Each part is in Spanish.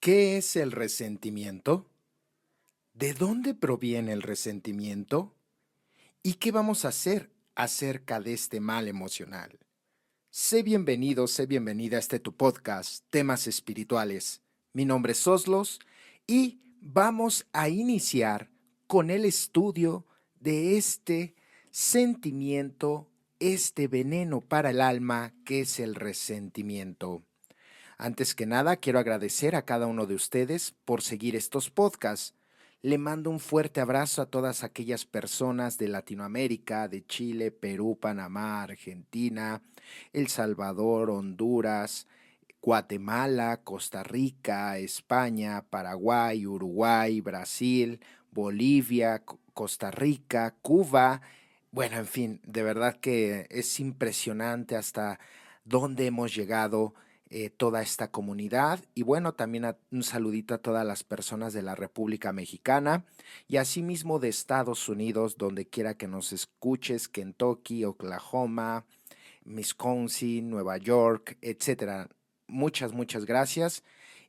¿Qué es el resentimiento? ¿De dónde proviene el resentimiento? ¿Y qué vamos a hacer acerca de este mal emocional? Sé bienvenido, sé bienvenida a este tu podcast, Temas Espirituales. Mi nombre es Oslos y vamos a iniciar con el estudio de este sentimiento, este veneno para el alma que es el resentimiento. Antes que nada, quiero agradecer a cada uno de ustedes por seguir estos podcasts. Le mando un fuerte abrazo a todas aquellas personas de Latinoamérica, de Chile, Perú, Panamá, Argentina, El Salvador, Honduras, Guatemala, Costa Rica, España, Paraguay, Uruguay, Brasil, Bolivia, Costa Rica, Cuba. Bueno, en fin, de verdad que es impresionante hasta dónde hemos llegado toda esta comunidad. Y bueno, también un saludito a todas las personas de la República Mexicana y asimismo de Estados Unidos, donde quiera que nos escuches, Kentucky, Oklahoma, Wisconsin, Nueva York, etcétera. Muchas gracias.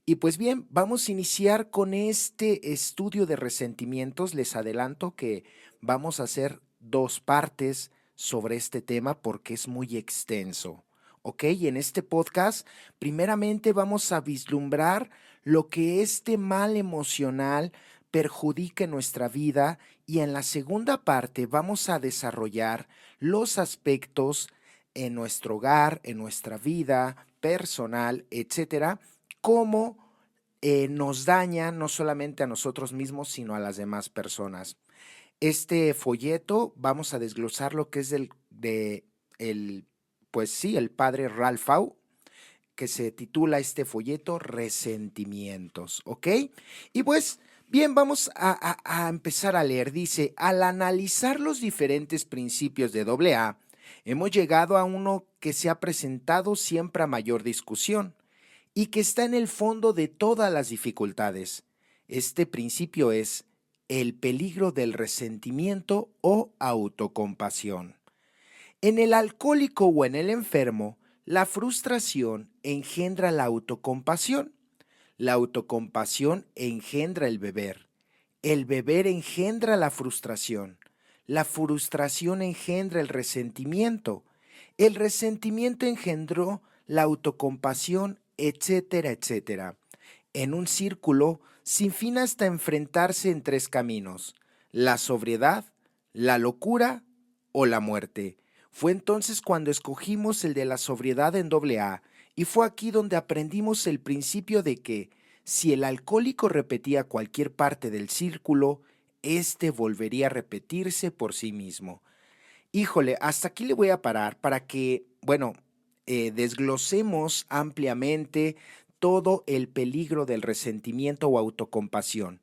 Y pues bien, vamos a iniciar con este estudio de resentimientos. Les adelanto que vamos a hacer dos partes sobre este tema porque es muy extenso. ¿Ok? Y en este podcast, primeramente vamos a vislumbrar lo que este mal emocional perjudica en nuestra vida y en la segunda parte vamos a desarrollar los aspectos en nuestro hogar, en nuestra vida personal, etcétera, cómo nos daña no solamente a nosotros mismos, sino a las demás personas. Este folleto vamos a desglosar lo que es pues sí, el padre Ralphau, que se titula este folleto Resentimientos, ¿ok? Y pues bien, vamos a empezar a leer. Dice, al analizar los diferentes principios de AA, hemos llegado a uno que se ha presentado siempre a mayor discusión y que está en el fondo de todas las dificultades. Este principio es el peligro del resentimiento o autocompasión. En el alcohólico o en el enfermo, la frustración engendra la autocompasión. La autocompasión engendra el beber engendra la frustración engendra el resentimiento engendró la autocompasión, etcétera, etcétera, en un círculo sin fin hasta enfrentarse en tres caminos: la sobriedad, la locura o la muerte. Fue entonces cuando escogimos el de la sobriedad en AA, y fue aquí donde aprendimos el principio de que si el alcohólico repetía cualquier parte del círculo, éste volvería a repetirse por sí mismo. Híjole, hasta aquí le voy a parar para que, bueno, desglosemos ampliamente todo el peligro del resentimiento o autocompasión.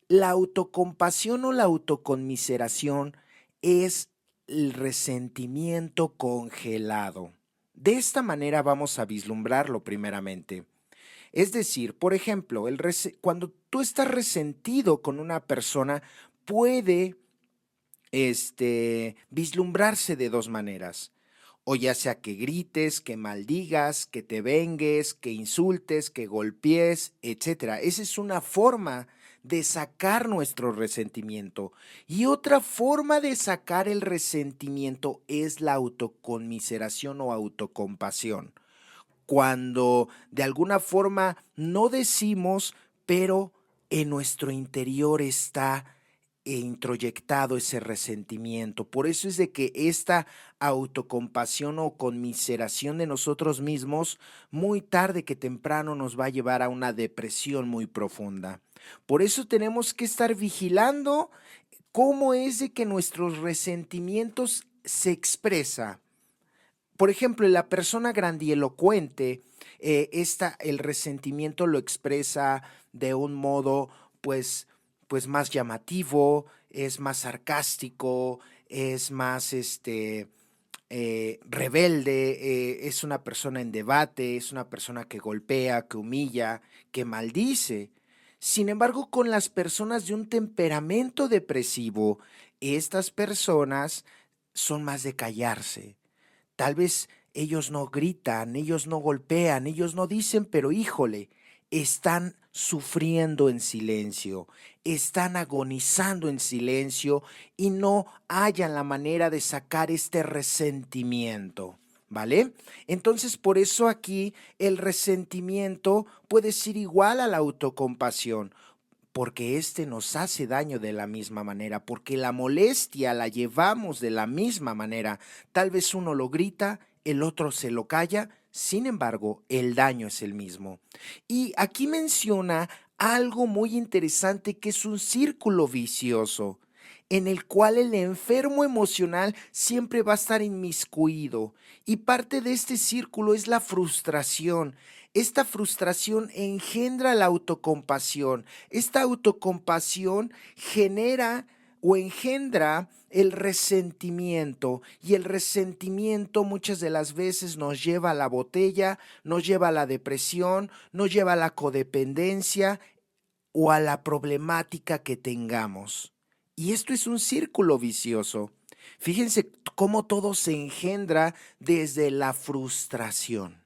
La autocompasión o la autoconmiseración es el resentimiento congelado. De esta manera vamos a vislumbrarlo primeramente. Es decir, por ejemplo, cuando tú estás resentido con una persona, puede vislumbrarse de dos maneras. O ya sea que grites, que maldigas, que te vengues, que insultes, que golpees, etcétera. Esa es una forma de sacar nuestro resentimiento. Y otra forma de sacar el resentimiento es la autoconmiseración o autocompasión. Cuando de alguna forma no decimos, pero en nuestro interior está introyectado ese resentimiento. Por eso es de que esta autocompasión o conmiseración de nosotros mismos, muy tarde que temprano nos va a llevar a una depresión muy profunda. Por eso tenemos que estar vigilando cómo es de que nuestros resentimientos se expresa. Por ejemplo, en la persona grandielocuente, el resentimiento lo expresa de un modo, pues más llamativo, es más sarcástico, es más, rebelde, es una persona en debate, es una persona que golpea, que humilla, que maldice. Sin embargo, con las personas de un temperamento depresivo, estas personas son más de callarse. Tal vez ellos no gritan, ellos no golpean, ellos no dicen, pero híjole, están sufriendo en silencio, están agonizando en silencio y no hallan la manera de sacar este resentimiento, ¿vale? Entonces, por eso aquí el resentimiento puede ser igual a la autocompasión, porque este nos hace daño de la misma manera, porque la molestia la llevamos de la misma manera. Tal vez uno lo grita, el otro se lo calla, sin embargo, el daño es el mismo. Y aquí menciona algo muy interesante que es un círculo vicioso, en el cual el enfermo emocional siempre va a estar inmiscuido. Y parte de este círculo es la frustración. Esta frustración engendra la autocompasión. Esta autocompasión genera o engendra el resentimiento, y el resentimiento muchas de las veces nos lleva a la botella, nos lleva a la depresión, nos lleva a la codependencia o a la problemática que tengamos. Y esto es un círculo vicioso. Fíjense cómo todo se engendra desde la frustración.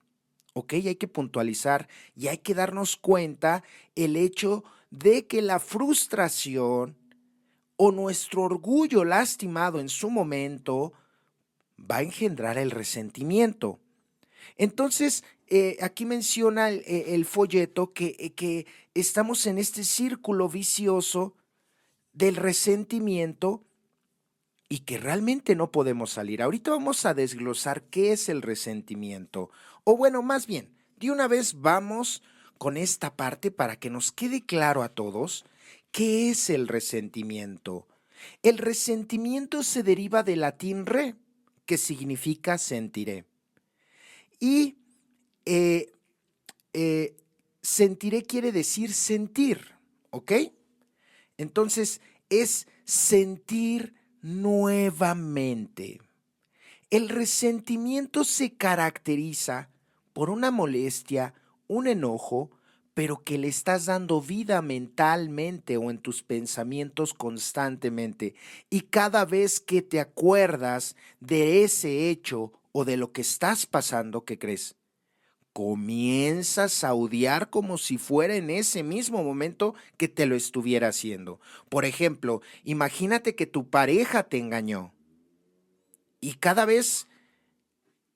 ¿Ok? Hay que puntualizar y hay que darnos cuenta el hecho de que la frustración o nuestro orgullo lastimado en su momento va a engendrar el resentimiento. Entonces, aquí menciona el folleto que estamos en este círculo vicioso del resentimiento y que realmente no podemos salir. Ahorita vamos a desglosar qué es el resentimiento. O bueno, más bien, de una vez vamos con esta parte para que nos quede claro a todos qué es el resentimiento. El resentimiento se deriva del latín re, que significa sentiré. Y eh, sentiré quiere decir sentir, ¿ok? Entonces es sentir nuevamente. El resentimiento se caracteriza por una molestia, un enojo, pero que le estás dando vida mentalmente o en tus pensamientos constantemente. Y cada vez que te acuerdas de ese hecho o de lo que estás pasando, ¿qué crees? Comienzas a odiar como si fuera en ese mismo momento que te lo estuviera haciendo. Por ejemplo, imagínate que tu pareja te engañó y cada vez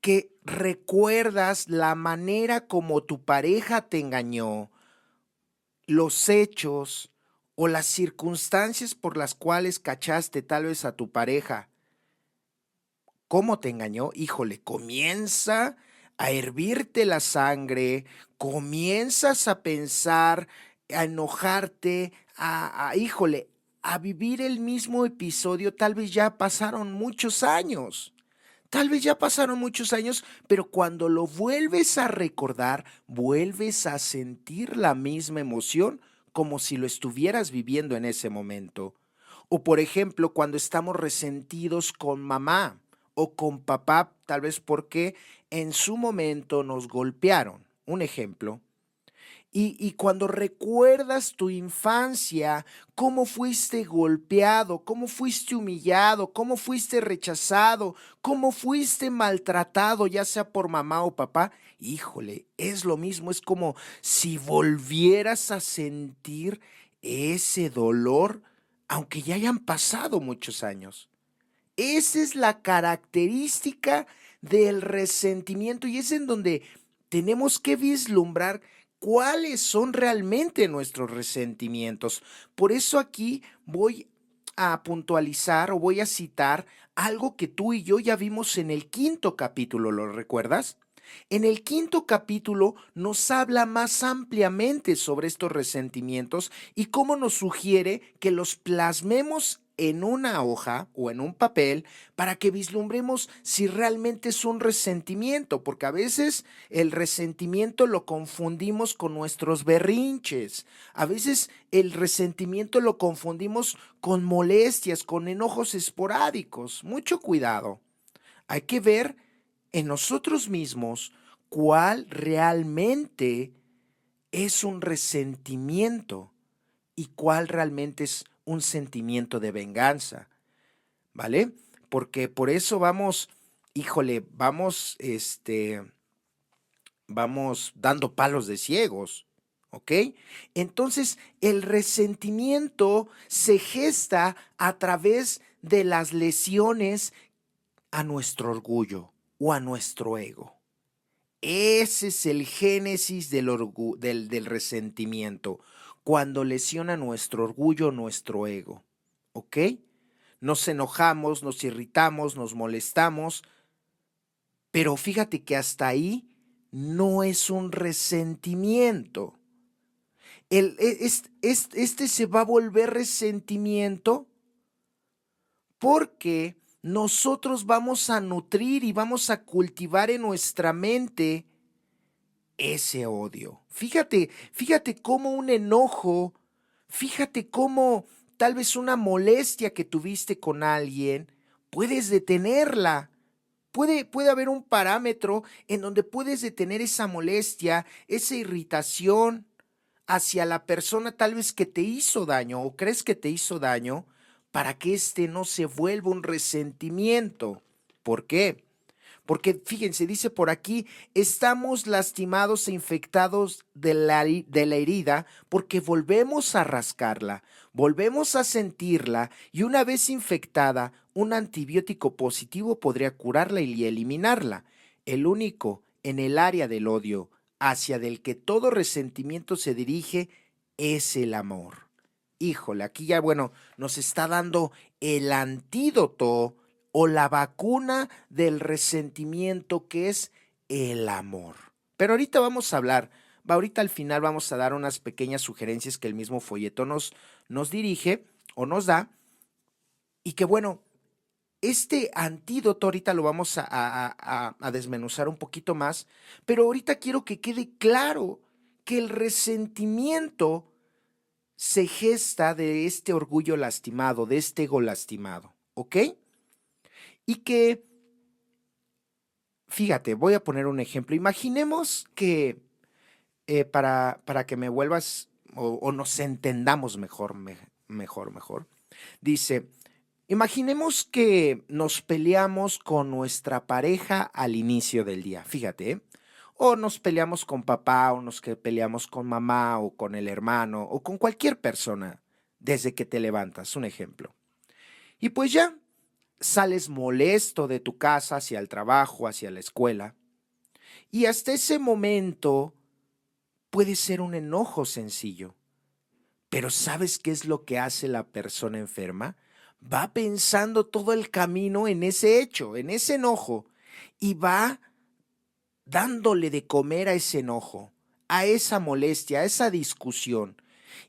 que recuerdas la manera como tu pareja te engañó, los hechos o las circunstancias por las cuales cachaste tal vez a tu pareja, cómo te engañó, híjole, comienza a hervirte la sangre, comienzas a pensar, a enojarte, híjole, a vivir el mismo episodio. Tal vez ya pasaron muchos años. Tal vez ya pasaron muchos años, pero cuando lo vuelves a recordar, vuelves a sentir la misma emoción como si lo estuvieras viviendo en ese momento. O por ejemplo, cuando estamos resentidos con mamá o con papá, tal vez porque en su momento nos golpearon. Un ejemplo. Y cuando recuerdas tu infancia, cómo fuiste golpeado, cómo fuiste humillado, cómo fuiste rechazado, cómo fuiste maltratado, ya sea por mamá o papá, híjole, es lo mismo, es como si volvieras a sentir ese dolor, aunque ya hayan pasado muchos años. Esa es la característica del resentimiento y es en donde tenemos que vislumbrar cuáles son realmente nuestros resentimientos. Por eso aquí voy a puntualizar o voy a citar algo que tú y yo ya vimos en el quinto capítulo, ¿lo recuerdas? En el quinto capítulo nos habla más ampliamente sobre estos resentimientos y cómo nos sugiere que los plasmemos en una hoja o en un papel para que vislumbremos si realmente es un resentimiento, porque a veces el resentimiento lo confundimos con nuestros berrinches, a veces el resentimiento lo confundimos con molestias, con enojos esporádicos. Mucho cuidado. Hay que ver en nosotros mismos cuál realmente es un resentimiento y cuál realmente es un sentimiento de venganza, ¿vale? Porque por eso vamos, híjole, vamos dando palos de ciegos, ¿ok? Entonces, el resentimiento se gesta a través de las lesiones a nuestro orgullo o a nuestro ego. Ese es el génesis del resentimiento, cuando lesiona nuestro orgullo, nuestro ego, ¿ok? Nos enojamos, nos irritamos, nos molestamos, pero fíjate que hasta ahí no es un resentimiento. Este se va a volver resentimiento porque nosotros vamos a nutrir y vamos a cultivar en nuestra mente ese odio. Fíjate cómo un enojo, fíjate cómo tal vez una molestia que tuviste con alguien, puedes detenerla. Puede haber un parámetro en donde puedes detener esa molestia, esa irritación hacia la persona tal vez que te hizo daño o crees que te hizo daño, para que no se vuelva un resentimiento. ¿Por qué? Porque fíjense, dice por aquí, estamos lastimados e infectados de la herida porque volvemos a rascarla, volvemos a sentirla y una vez infectada, un antibiótico positivo podría curarla y eliminarla. El único en el área del odio hacia del que todo resentimiento se dirige es el amor. Híjole, aquí ya, bueno, nos está dando el antídoto o la vacuna del resentimiento, que es el amor. Pero ahorita vamos a hablar, ahorita al final vamos a dar unas pequeñas sugerencias que el mismo folleto nos dirige o nos da, y que bueno, este antídoto ahorita lo vamos a desmenuzar un poquito más, pero ahorita quiero que quede claro que el resentimiento se gesta de este orgullo lastimado, de este ego lastimado, ¿ok? Y que, fíjate, voy a poner un ejemplo. Imaginemos que para que me vuelvas o nos entendamos mejor. Dice, imaginemos que nos peleamos con nuestra pareja al inicio del día, fíjate, ¿eh? O nos peleamos con papá, o nos peleamos con mamá, o con el hermano, o con cualquier persona desde que te levantas, un ejemplo. Y pues ya, sales molesto de tu casa hacia el trabajo, hacia la escuela, y hasta ese momento puede ser un enojo sencillo. Pero ¿sabes qué es lo que hace la persona enferma? Va pensando todo el camino en ese hecho, en ese enojo, y va dándole de comer a ese enojo, a esa molestia, a esa discusión.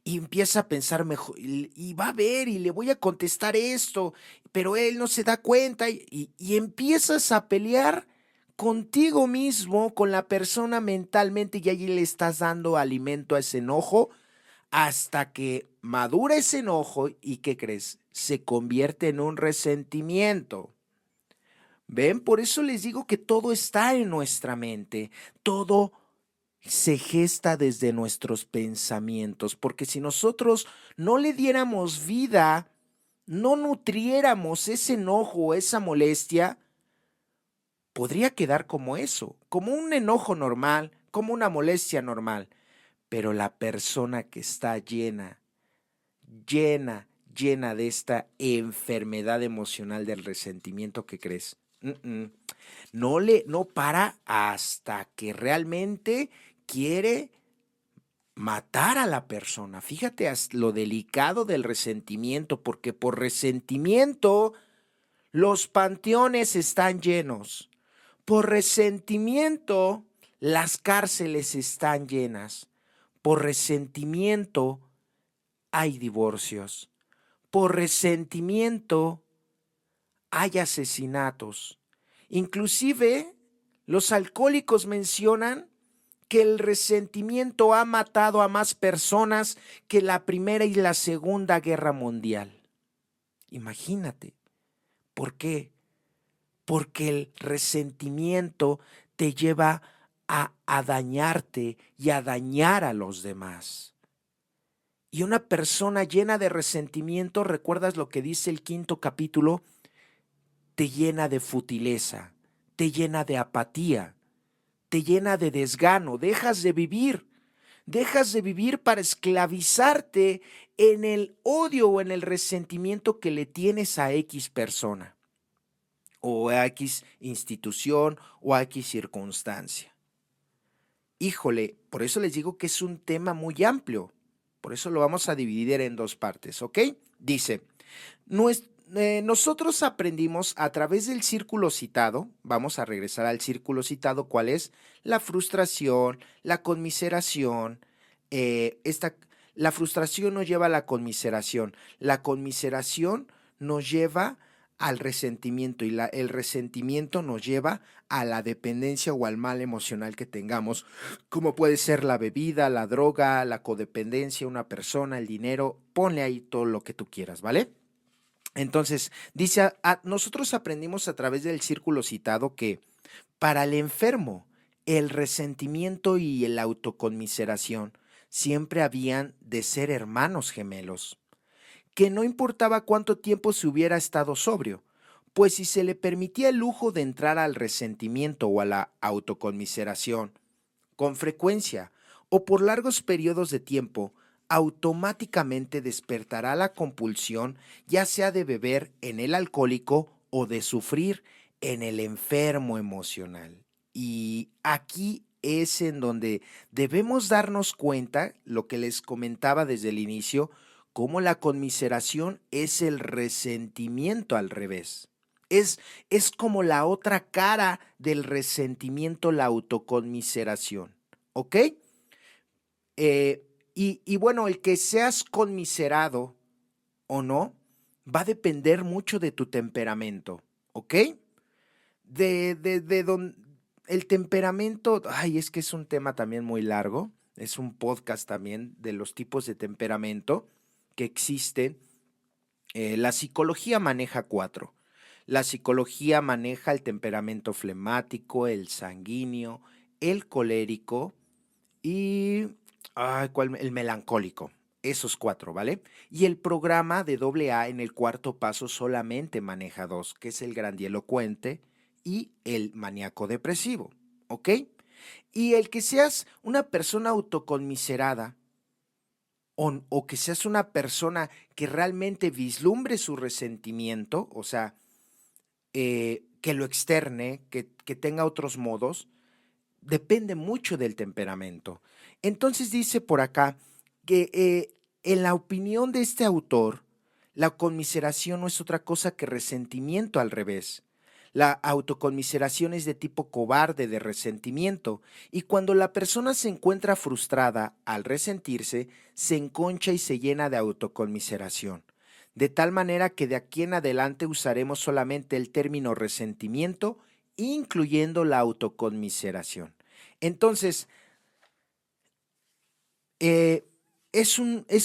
Y empieza a pensar mejor, y va a ver, y le voy a contestar esto, pero él no se da cuenta, y empiezas a pelear contigo mismo, con la persona mentalmente, y allí le estás dando alimento a ese enojo, hasta que madura ese enojo, y ¿qué crees? Se convierte en un resentimiento. ¿Ven? Por eso les digo que todo está en nuestra mente, todo se gesta desde nuestros pensamientos, porque si nosotros no le diéramos vida, no nutriéramos ese enojo, esa molestia, podría quedar como eso, como un enojo normal, como una molestia normal. Pero la persona que está llena de esta enfermedad emocional del resentimiento, ¿qué crees? No para hasta que realmente quiere matar a la persona. Fíjate lo delicado del resentimiento, porque por resentimiento los panteones están llenos. Por resentimiento las cárceles están llenas. Por resentimiento hay divorcios. Por resentimiento hay asesinatos. Inclusive los alcohólicos mencionan que el resentimiento ha matado a más personas que la Primera y la Segunda Guerra Mundial. Imagínate. ¿Por qué? Porque el resentimiento te lleva a dañarte y a dañar a los demás. Y una persona llena de resentimiento, ¿recuerdas lo que dice el 5º capítulo? Te llena de futileza, te llena de apatía, te llena de desgano, dejas de vivir. Dejas de vivir para esclavizarte en el odio o en el resentimiento que le tienes a X persona, o a X institución, o a X circunstancia. Híjole, por eso les digo que es un tema muy amplio. Por eso lo vamos a dividir en dos partes, ¿ok? Dice, nosotros aprendimos a través del círculo citado, vamos a regresar al círculo citado, ¿cuál es? La frustración, la conmiseración, esta, la frustración nos lleva a la conmiseración nos lleva al resentimiento y el resentimiento nos lleva a la dependencia o al mal emocional que tengamos, como puede ser la bebida, la droga, la codependencia, una persona, el dinero, ponle ahí todo lo que tú quieras, ¿vale? Entonces, dice, nosotros aprendimos a través del círculo citado que para el enfermo, el resentimiento y la autoconmiseración siempre habían de ser hermanos gemelos, que no importaba cuánto tiempo se hubiera estado sobrio, pues si se le permitía el lujo de entrar al resentimiento o a la autoconmiseración con frecuencia o por largos periodos de tiempo, automáticamente despertará la compulsión, ya sea de beber en el alcohólico o de sufrir en el enfermo emocional. Y aquí es en donde debemos darnos cuenta, lo que les comentaba desde el inicio, cómo la conmiseración es el resentimiento al revés. Es como la otra cara del resentimiento, la autoconmiseración. ¿Ok? Y bueno, el que seas conmiserado o no va a depender mucho de tu temperamento. ¿Ok? De el temperamento, ay, es que es un tema también muy largo. Es un podcast también de los tipos de temperamento que existen. La psicología maneja 4. La psicología maneja el temperamento flemático, el sanguíneo, el colérico y el melancólico. Esos 4, ¿vale? Y el programa de AA en el cuarto paso solamente maneja 2, que es el grandielocuente y el maníaco depresivo, ¿ok? Y el que seas una persona autoconmiserada, o que seas una persona que realmente vislumbre su resentimiento, o sea, que lo externe, que tenga otros modos, depende mucho del temperamento. Entonces dice por acá que en la opinión de este autor, la conmiseración no es otra cosa que resentimiento al revés. La autoconmiseración es de tipo cobarde, de resentimiento, y cuando la persona se encuentra frustrada al resentirse, se enconcha y se llena de autoconmiseración. De tal manera que de aquí en adelante usaremos solamente el término resentimiento, incluyendo la autoconmiseración. Entonces, es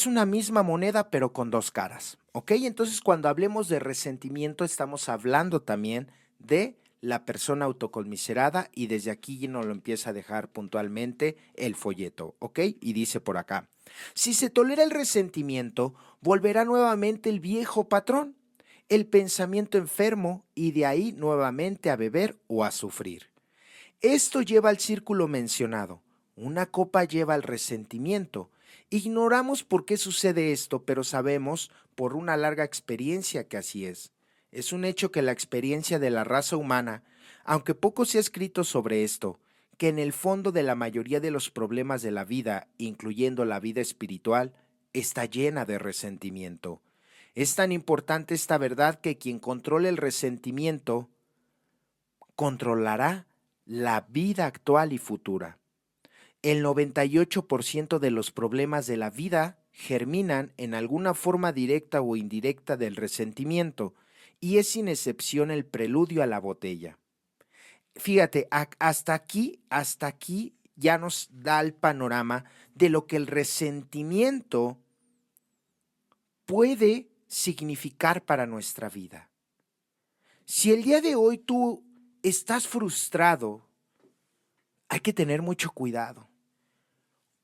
una misma moneda, pero con dos caras, ¿ok? Entonces, cuando hablemos de resentimiento, estamos hablando también de la persona autoconmiserada y desde aquí nos lo empieza a dejar puntualmente el folleto, ¿ok? Y dice por acá, si se tolera el resentimiento, volverá nuevamente el viejo patrón, el pensamiento enfermo y de ahí nuevamente a beber o a sufrir. Esto lleva al círculo mencionado. Una copa lleva al resentimiento. Ignoramos por qué sucede esto, pero sabemos por una larga experiencia que así es. Es un hecho que la experiencia de la raza humana, aunque poco se ha escrito sobre esto, que en el fondo de la mayoría de los problemas de la vida, incluyendo la vida espiritual, está llena de resentimiento. Es tan importante esta verdad que quien controle el resentimiento controlará la vida actual y futura. El 98% de los problemas de la vida germinan en alguna forma directa o indirecta del resentimiento y es sin excepción el preludio a la botella. Fíjate, hasta aquí ya nos da el panorama de lo que el resentimiento puede significar para nuestra vida. Si el día de hoy tú estás frustrado, hay que tener mucho cuidado,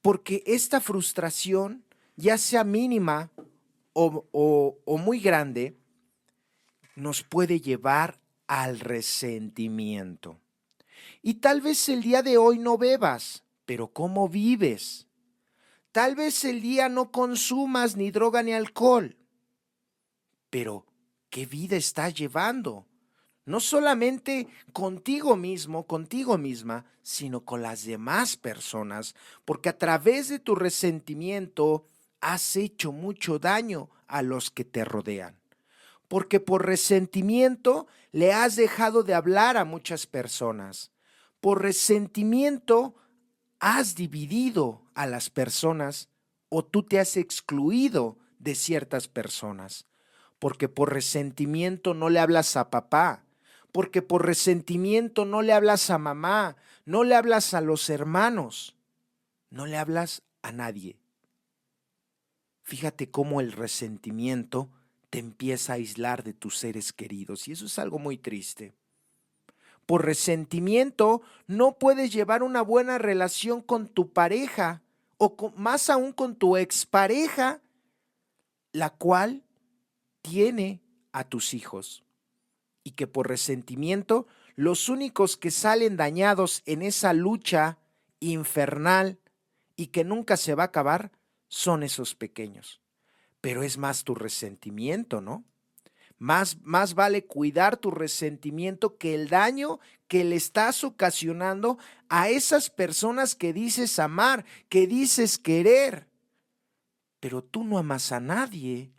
porque esta frustración, ya sea mínima o muy grande, nos puede llevar al resentimiento. Y tal vez el día de hoy no bebas, pero ¿cómo vives? Tal vez el día no consumas ni droga ni alcohol, pero ¿qué vida estás llevando? No solamente contigo mismo, contigo misma, sino con las demás personas, porque a través de tu resentimiento has hecho mucho daño a los que te rodean. Porque por resentimiento le has dejado de hablar a muchas personas. Por resentimiento has dividido a las personas o tú te has excluido de ciertas personas. Porque por resentimiento no le hablas a papá, porque por resentimiento no le hablas a mamá, no le hablas a los hermanos, no le hablas a nadie. Fíjate cómo el resentimiento te empieza a aislar de tus seres queridos y eso es algo muy triste. Por resentimiento no puedes llevar una buena relación con tu pareja o más aún con tu expareja, la cual tiene a tus hijos. Y que por resentimiento los únicos que salen dañados en esa lucha infernal y que nunca se va a acabar son esos pequeños. Pero es más tu resentimiento, ¿no? Más vale cuidar tu resentimiento que el daño que le estás ocasionando a esas personas que dices amar, que dices querer. Pero tú no amas a nadie,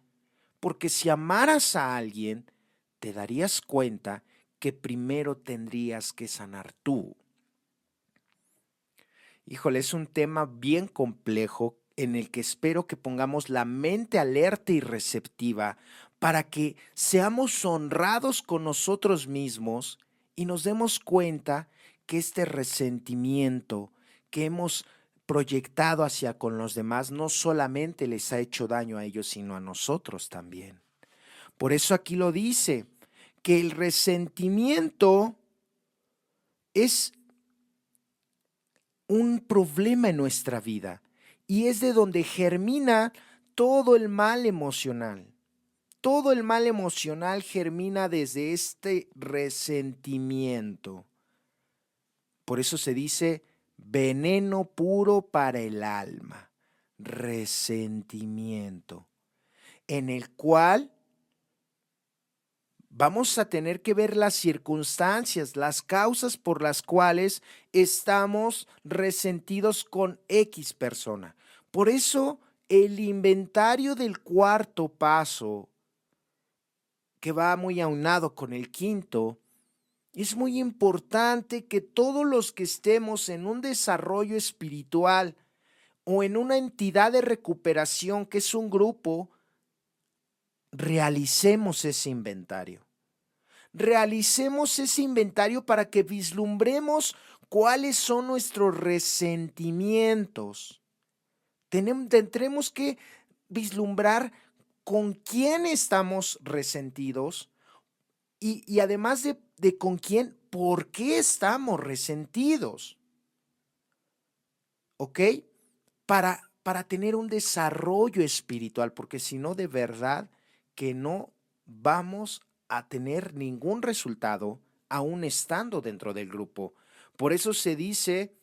porque si amaras a alguien, te darías cuenta que primero tendrías que sanar tú. Híjole, es un tema bien complejo en el que espero que pongamos la mente alerta y receptiva para que seamos honrados con nosotros mismos y nos demos cuenta que este resentimiento que hemos proyectado hacia con los demás no solamente les ha hecho daño a ellos, sino a nosotros también. Por eso aquí lo dice, que el resentimiento es un problema en nuestra vida y es de donde germina todo el mal emocional. Todo el mal emocional germina desde este resentimiento. Por eso se dice veneno puro para el alma, resentimiento, en el cual vamos a tener que ver las circunstancias, las causas por las cuales estamos resentidos con X persona. Por eso el inventario del cuarto paso, que va muy aunado con el quinto, es muy importante que todos los que estemos en un desarrollo espiritual o en una entidad de recuperación que es un grupo, realicemos ese inventario. Realicemos ese inventario para que vislumbremos cuáles son nuestros resentimientos. Tendremos que vislumbrar con quién estamos resentidos y además de con quién, por qué estamos resentidos. ¿Ok? Para tener un desarrollo espiritual, porque si no, de verdad que no vamos a tener ningún resultado aún estando dentro del grupo. Por eso se dice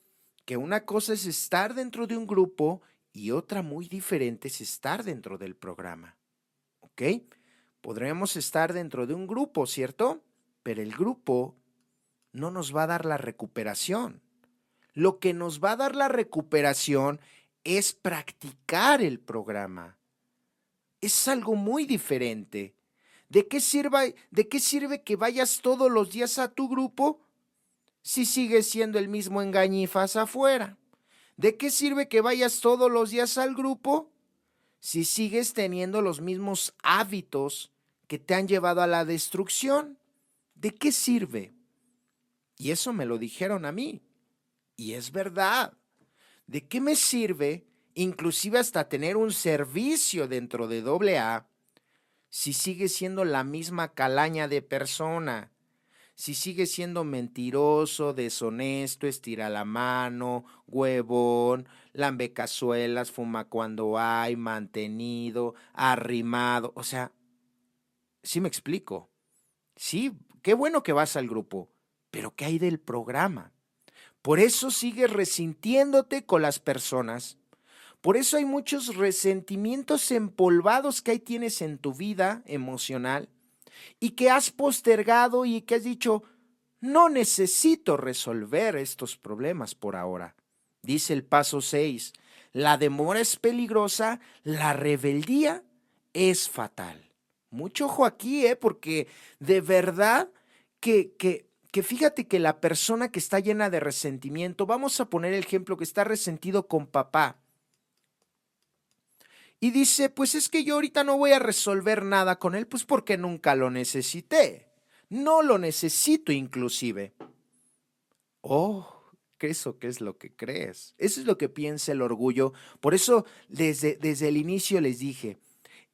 que una cosa es estar dentro de un grupo y otra muy diferente es estar dentro del programa. ¿Ok? Podremos estar dentro de un grupo, ¿cierto? Pero el grupo no nos va a dar la recuperación. Lo que nos va a dar la recuperación es practicar el programa. Es algo muy diferente. ¿De qué sirve que vayas todos los días a tu grupo si sigues siendo el mismo engañifas afuera? ¿De qué sirve que vayas todos los días al grupo si sigues teniendo los mismos hábitos que te han llevado a la destrucción? ¿De qué sirve? Y eso me lo dijeron a mí. Y es verdad. ¿De qué me sirve, inclusive hasta tener un servicio dentro de AA, si sigue siendo la misma calaña de persona? Si sigue siendo mentiroso, deshonesto, estira la mano, huevón, lambecazuelas, fuma cuando hay, mantenido, arrimado. O sea, sí me explico. Sí, qué bueno que vas al grupo, pero ¿qué hay del programa? Por eso sigues resintiéndote con las personas. Por eso hay muchos resentimientos empolvados que ahí tienes en tu vida emocional y que has postergado y que has dicho, no necesito resolver estos problemas por ahora. Dice el paso 6, la demora es peligrosa, la rebeldía es fatal. Mucho ojo aquí, porque de verdad que fíjate que la persona que está llena de resentimiento, vamos a poner el ejemplo que está resentido con papá, y dice, pues es que yo ahorita no voy a resolver nada con él, pues porque nunca lo necesité. No lo necesito inclusive. Oh, ¿qué eso qué es lo que crees? Eso es lo que piensa el orgullo. Por eso desde el inicio les dije,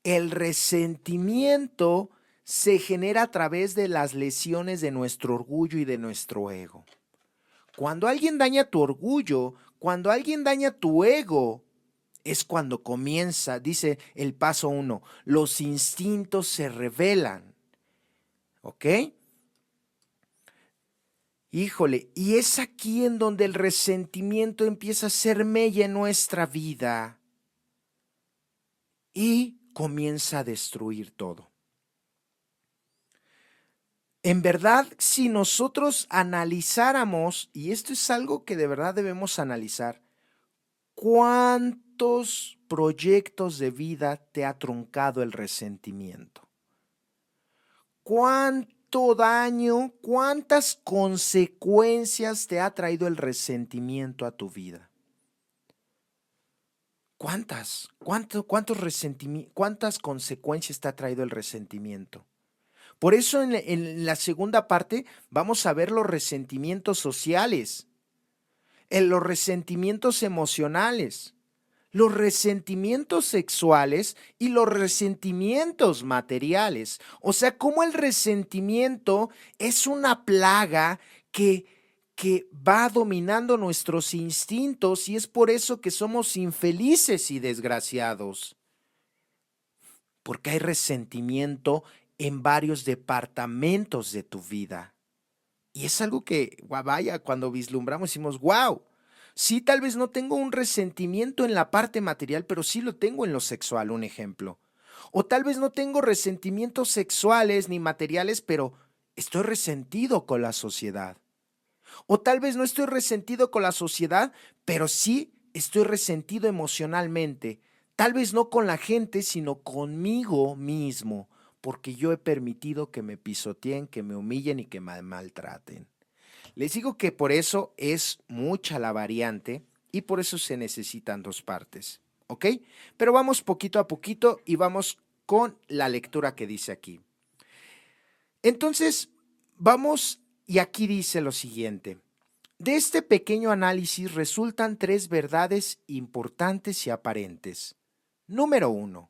el resentimiento se genera a través de las lesiones de nuestro orgullo y de nuestro ego. Cuando alguien daña tu orgullo, cuando alguien daña tu ego, es cuando comienza, dice el paso 1, los instintos se revelan. ¿Ok? Híjole, y es aquí en donde el resentimiento empieza a ser mella en nuestra vida y comienza a destruir todo. En verdad, si nosotros analizáramos, y esto es algo que de verdad debemos analizar, ¿cuántos proyectos de vida te ha truncado el resentimiento? ¿Cuánto daño, cuántas consecuencias te ha traído el resentimiento a tu vida? ¿Cuántas? ¿Cuántas consecuencias te ha traído el resentimiento? Por eso en la segunda parte vamos a ver los resentimientos sociales, los resentimientos emocionales, los resentimientos sexuales y los resentimientos materiales. O sea, cómo el resentimiento es una plaga que va dominando nuestros instintos y es por eso que somos infelices y desgraciados. Porque hay resentimiento en varios departamentos de tu vida. Y es algo que, vaya, cuando vislumbramos decimos, wow, sí, tal vez no tengo un resentimiento en la parte material, pero sí lo tengo en lo sexual, un ejemplo. O tal vez no tengo resentimientos sexuales ni materiales, pero estoy resentido con la sociedad. O tal vez no estoy resentido con la sociedad, pero sí estoy resentido emocionalmente. Tal vez no con la gente, sino conmigo mismo, porque yo he permitido que me pisoteen, que me humillen y que me maltraten. Les digo que por eso es mucha la variante y por eso se necesitan dos partes, ¿ok? Pero vamos poquito a poquito y vamos con la lectura que dice aquí. Entonces, vamos y aquí dice lo siguiente. De este pequeño análisis resultan tres verdades importantes y aparentes. Número 1.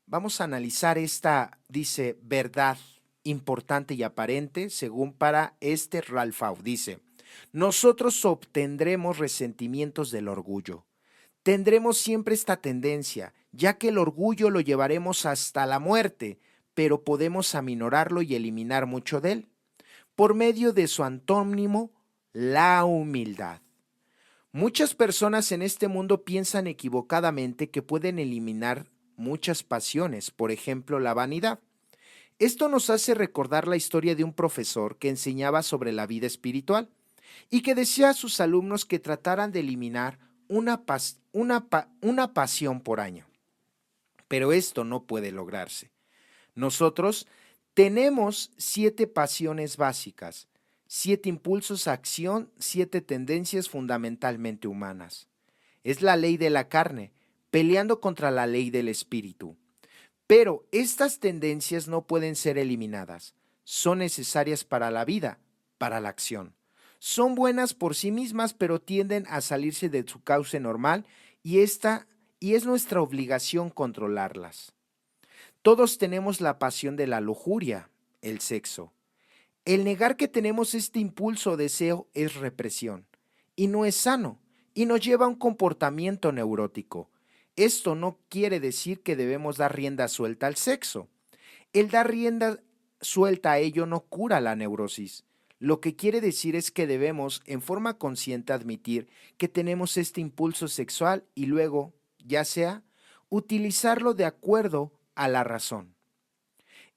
Vamos a analizar esta, dice, verdad importante y aparente, según para Ralphau. Dice, nosotros obtendremos resentimientos del orgullo. Tendremos siempre esta tendencia, ya que el orgullo lo llevaremos hasta la muerte, pero podemos aminorarlo y eliminar mucho de él, por medio de su antónimo, la humildad. Muchas personas en este mundo piensan equivocadamente que pueden eliminar muchas pasiones, por ejemplo, la vanidad. Esto nos hace recordar la historia de un profesor que enseñaba sobre la vida espiritual y que decía a sus alumnos que trataran de eliminar una pasión por año. Pero esto no puede lograrse. Nosotros tenemos 7 pasiones básicas, 7 impulsos a acción, 7 tendencias fundamentalmente humanas. Es la ley de la carne, peleando contra la ley del espíritu. Pero estas tendencias no pueden ser eliminadas. Son necesarias para la vida, para la acción. Son buenas por sí mismas, pero tienden a salirse de su cauce normal y es nuestra obligación controlarlas. Todos tenemos la pasión de la lujuria, el sexo. El negar que tenemos este impulso o deseo es represión y no es sano y nos lleva a un comportamiento neurótico. Esto no quiere decir que debemos dar rienda suelta al sexo. El dar rienda suelta a ello no cura la neurosis. Lo que quiere decir es que debemos, en forma consciente, admitir que tenemos este impulso sexual y luego ya sea utilizarlo de acuerdo a la razón.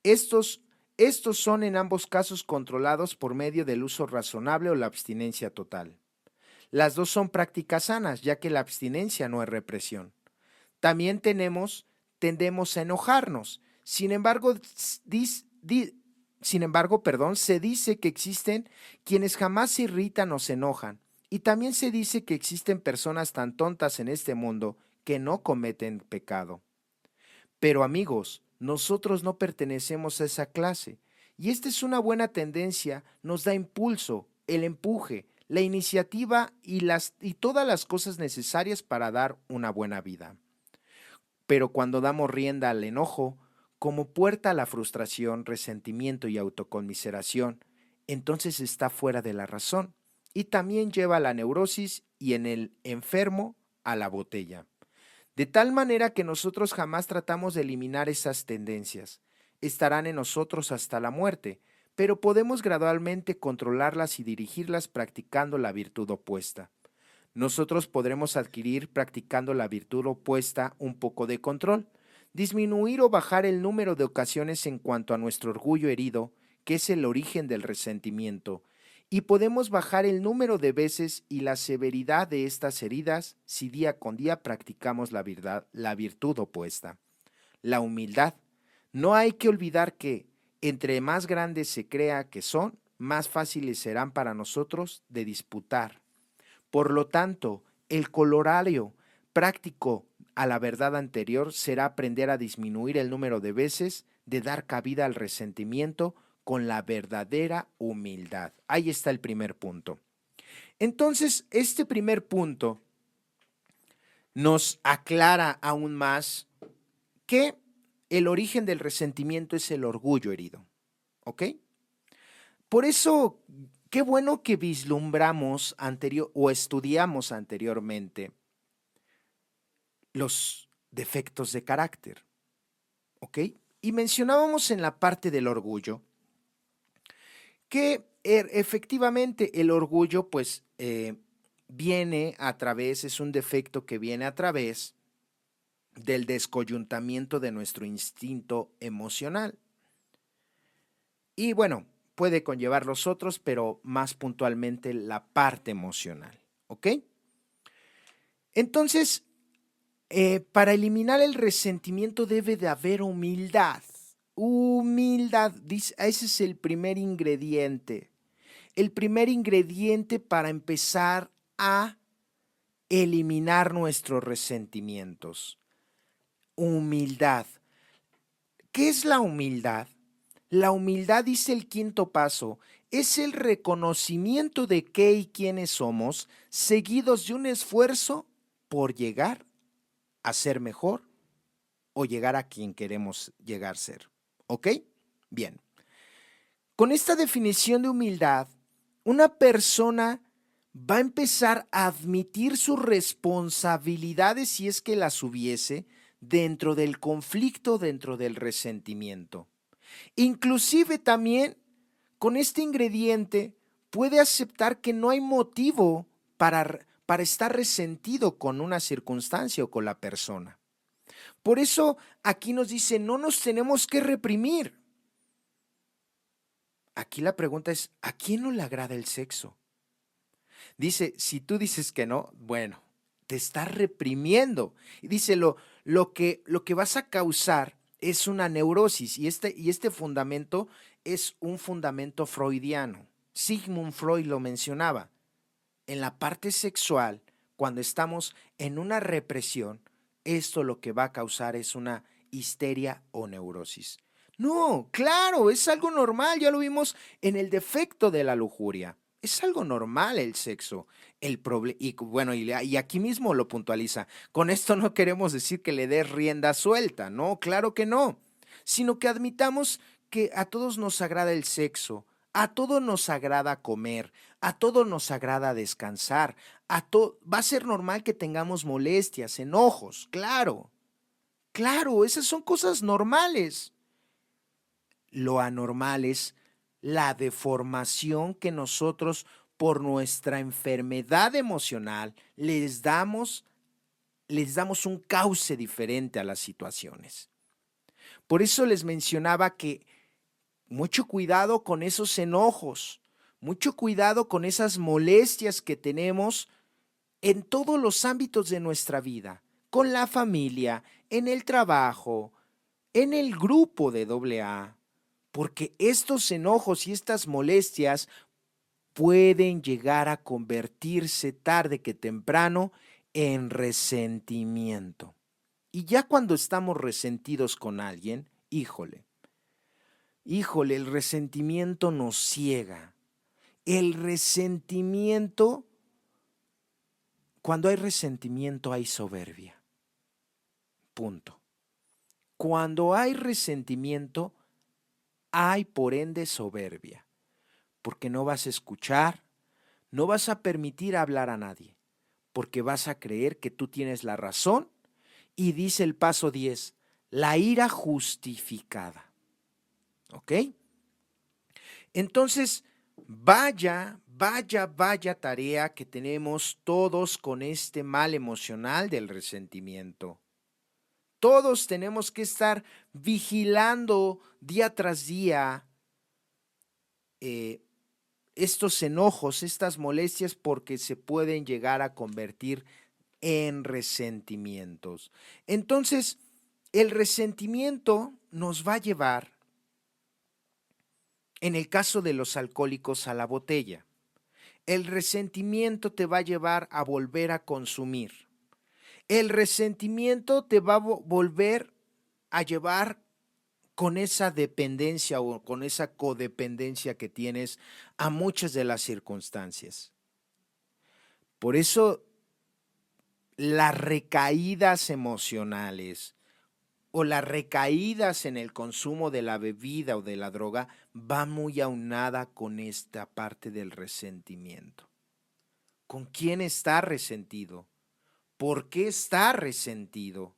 Estos, estos son en ambos casos controlados por medio del uso razonable o la abstinencia total. Las dos son prácticas sanas, ya que la abstinencia no es represión. También tendemos a enojarnos. Sin embargo, se dice que existen quienes jamás se irritan o se enojan. Y también se dice que existen personas tan tontas en este mundo que no cometen pecado. Pero amigos, nosotros no pertenecemos a esa clase. Y esta es una buena tendencia, nos da impulso, el empuje, la iniciativa y todas las cosas necesarias para dar una buena vida. Pero cuando damos rienda al enojo, como puerta a la frustración, resentimiento y autoconmiseración, entonces está fuera de la razón y también lleva a la neurosis y en el enfermo a la botella. De tal manera que nosotros jamás tratamos de eliminar esas tendencias. Estarán en nosotros hasta la muerte, pero podemos gradualmente controlarlas y dirigirlas practicando la virtud opuesta. Nosotros podremos adquirir practicando la virtud opuesta un poco de control, disminuir o bajar el número de ocasiones en cuanto a nuestro orgullo herido, que es el origen del resentimiento, y podemos bajar el número de veces y la severidad de estas heridas si día con día practicamos la virtud opuesta. La humildad. No hay que olvidar que, entre más grandes se crea que son, más fáciles serán para nosotros de disputar. Por lo tanto, el corolario práctico a la verdad anterior será aprender a disminuir el número de veces de dar cabida al resentimiento con la verdadera humildad. Ahí está el primer punto. Entonces, este primer punto nos aclara aún más que el origen del resentimiento es el orgullo herido. ¿Ok? Por eso, qué bueno que vislumbramos o estudiamos anteriormente los defectos de carácter. ¿Ok? Y mencionábamos en la parte del orgullo que efectivamente el orgullo pues viene a través, es un defecto que viene a través del descoyuntamiento de nuestro instinto emocional. Y bueno, puede conllevar los otros, pero más puntualmente la parte emocional, ¿ok? Entonces, para eliminar el resentimiento debe de haber humildad. Humildad, ese es el primer ingrediente. El primer ingrediente para empezar a eliminar nuestros resentimientos. Humildad. ¿Qué es la humildad? La humildad, dice el quinto paso, es el reconocimiento de qué y quiénes somos, seguidos de un esfuerzo por llegar a ser mejor o llegar a quien queremos llegar a ser. ¿Ok? Bien. Con esta definición de humildad, una persona va a empezar a admitir sus responsabilidades, si es que las hubiese, dentro del conflicto, dentro del resentimiento. Inclusive también con este ingrediente puede aceptar que no hay motivo para estar resentido con una circunstancia o con la persona. Por eso aquí nos dice, no nos tenemos que reprimir. Aquí la pregunta es, ¿a quién no le agrada el sexo? Dice, si tú dices que no, bueno, te estás reprimiendo. Y dice, lo que vas a causar es una neurosis y este fundamento es un fundamento freudiano. Sigmund Freud lo mencionaba. En la parte sexual, cuando estamos en una represión, esto lo que va a causar es una histeria o neurosis. No, claro, es algo normal, ya lo vimos en el defecto de la lujuria. Es algo normal el sexo. Y bueno, y aquí mismo lo puntualiza. Con esto no queremos decir que le des rienda suelta, no, claro que no. Sino que admitamos que a todos nos agrada el sexo, a todos nos agrada comer, a todos nos agrada descansar, va a ser normal que tengamos molestias, enojos, claro. Claro, esas son cosas normales. Lo anormal es la deformación que nosotros por nuestra enfermedad emocional les damos les damos un cauce diferente a las situaciones. Por eso les mencionaba que mucho cuidado con esos enojos, mucho cuidado con esas molestias que tenemos en todos los ámbitos de nuestra vida, con la familia, en el trabajo, en el grupo de AA, porque estos enojos y estas molestias pueden llegar a convertirse tarde que temprano en resentimiento. Y ya cuando estamos resentidos con alguien, híjole, el resentimiento nos ciega. El resentimiento, cuando hay resentimiento hay soberbia. Punto. Cuando hay resentimiento, hay por ende soberbia, porque no vas a escuchar, no vas a permitir hablar a nadie, porque vas a creer que tú tienes la razón y dice el paso 10, la ira justificada. ¿Ok? Entonces, vaya tarea que tenemos todos con este mal emocional del resentimiento. Todos tenemos que estar vigilando día tras día estos enojos, estas molestias, porque se pueden llegar a convertir en resentimientos. Entonces, el resentimiento nos va a llevar, en el caso de los alcohólicos, a la botella. El resentimiento te va a llevar a volver a consumir. El resentimiento te va a volver a llevar con esa dependencia o con esa codependencia que tienes a muchas de las circunstancias. Por eso las recaídas emocionales o las recaídas en el consumo de la bebida o de la droga va muy aunada con esta parte del resentimiento. ¿Con quién está resentido? ¿Por qué está resentido?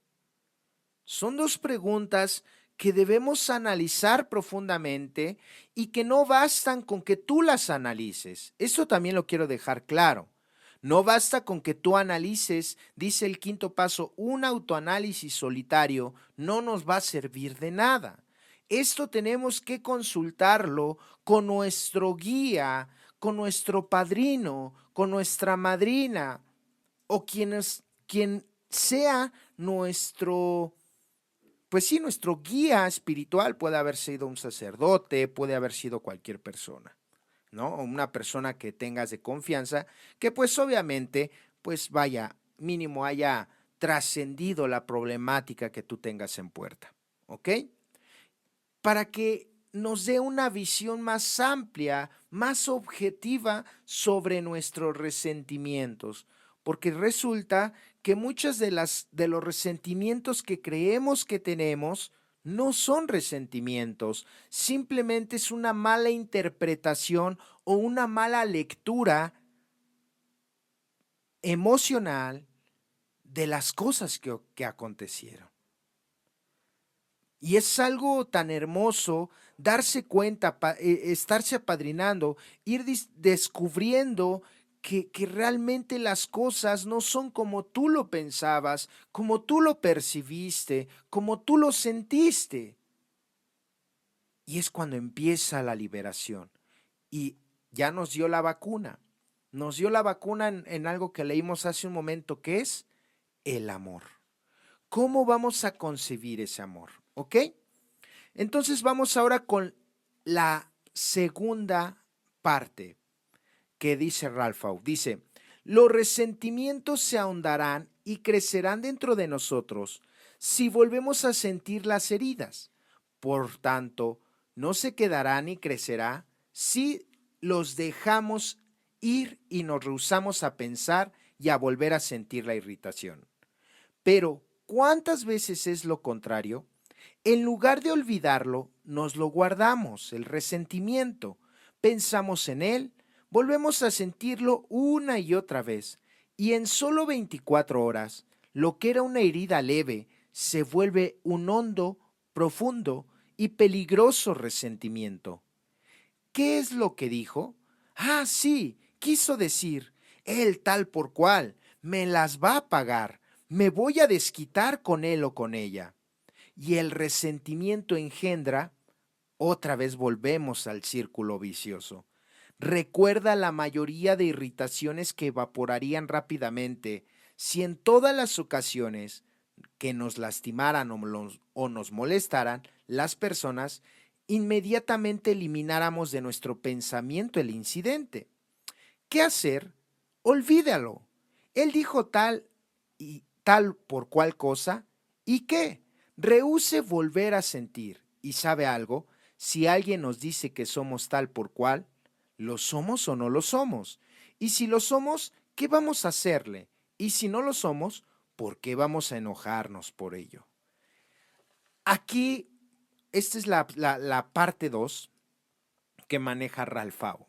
Son dos preguntas que debemos analizar profundamente y que no bastan con que tú las analices. Eso también lo quiero dejar claro. No basta con que tú analices, dice el quinto paso, un autoanálisis solitario no nos va a servir de nada. Esto tenemos que consultarlo con nuestro guía, con nuestro padrino, con nuestra madrina o quien sea nuestro, pues sí, nuestro guía espiritual. Puede haber sido un sacerdote, puede haber sido cualquier persona, ¿no? O una persona que tengas de confianza, que pues obviamente, pues vaya, mínimo haya trascendido la problemática que tú tengas en puerta, ¿ok? Para que nos dé una visión más amplia, más objetiva sobre nuestros resentimientos, porque resulta que muchas de los resentimientos que creemos que tenemos no son resentimientos, simplemente es una mala interpretación o una mala lectura emocional de las cosas que acontecieron. Y es algo tan hermoso darse cuenta, estarse apadrinando, ir descubriendo que realmente las cosas no son como tú lo pensabas, como tú lo percibiste, como tú lo sentiste. Y es cuando empieza la liberación. Y ya nos dio la vacuna. Nos dio la vacuna en algo que leímos hace un momento, que es el amor. ¿Cómo vamos a concebir ese amor? ¿Ok? Entonces vamos ahora con la segunda parte que dice Ralph. Dice, los resentimientos se ahondarán y crecerán dentro de nosotros si volvemos a sentir las heridas. Por tanto, no se quedará ni crecerá si los dejamos ir y nos rehusamos a pensar y a volver a sentir la irritación. Pero, ¿cuántas veces es lo contrario? En lugar de olvidarlo, nos lo guardamos, el resentimiento. Pensamos en él, volvemos a sentirlo una y otra vez, y en solo 24 horas, lo que era una herida leve se vuelve un hondo, profundo y peligroso resentimiento. ¿Qué es lo que dijo? Ah, sí, quiso decir, él tal por cual, me las va a pagar, me voy a desquitar con él o con ella. Y el resentimiento engendra, otra vez volvemos al círculo vicioso. Recuerda la mayoría de irritaciones que evaporarían rápidamente si en todas las ocasiones que nos lastimaran o nos molestaran las personas, inmediatamente elimináramos de nuestro pensamiento el incidente. ¿Qué hacer? Olvídalo. Él dijo tal y tal por cual cosa, ¿y qué? Rehúse volver a sentir. ¿Y sabe algo? Si alguien nos dice que somos tal por cual, ¿lo somos o no lo somos? Y si lo somos, ¿qué vamos a hacerle? Y si no lo somos, ¿por qué vamos a enojarnos por ello? Aquí, esta es la parte 2 que maneja Ralphao.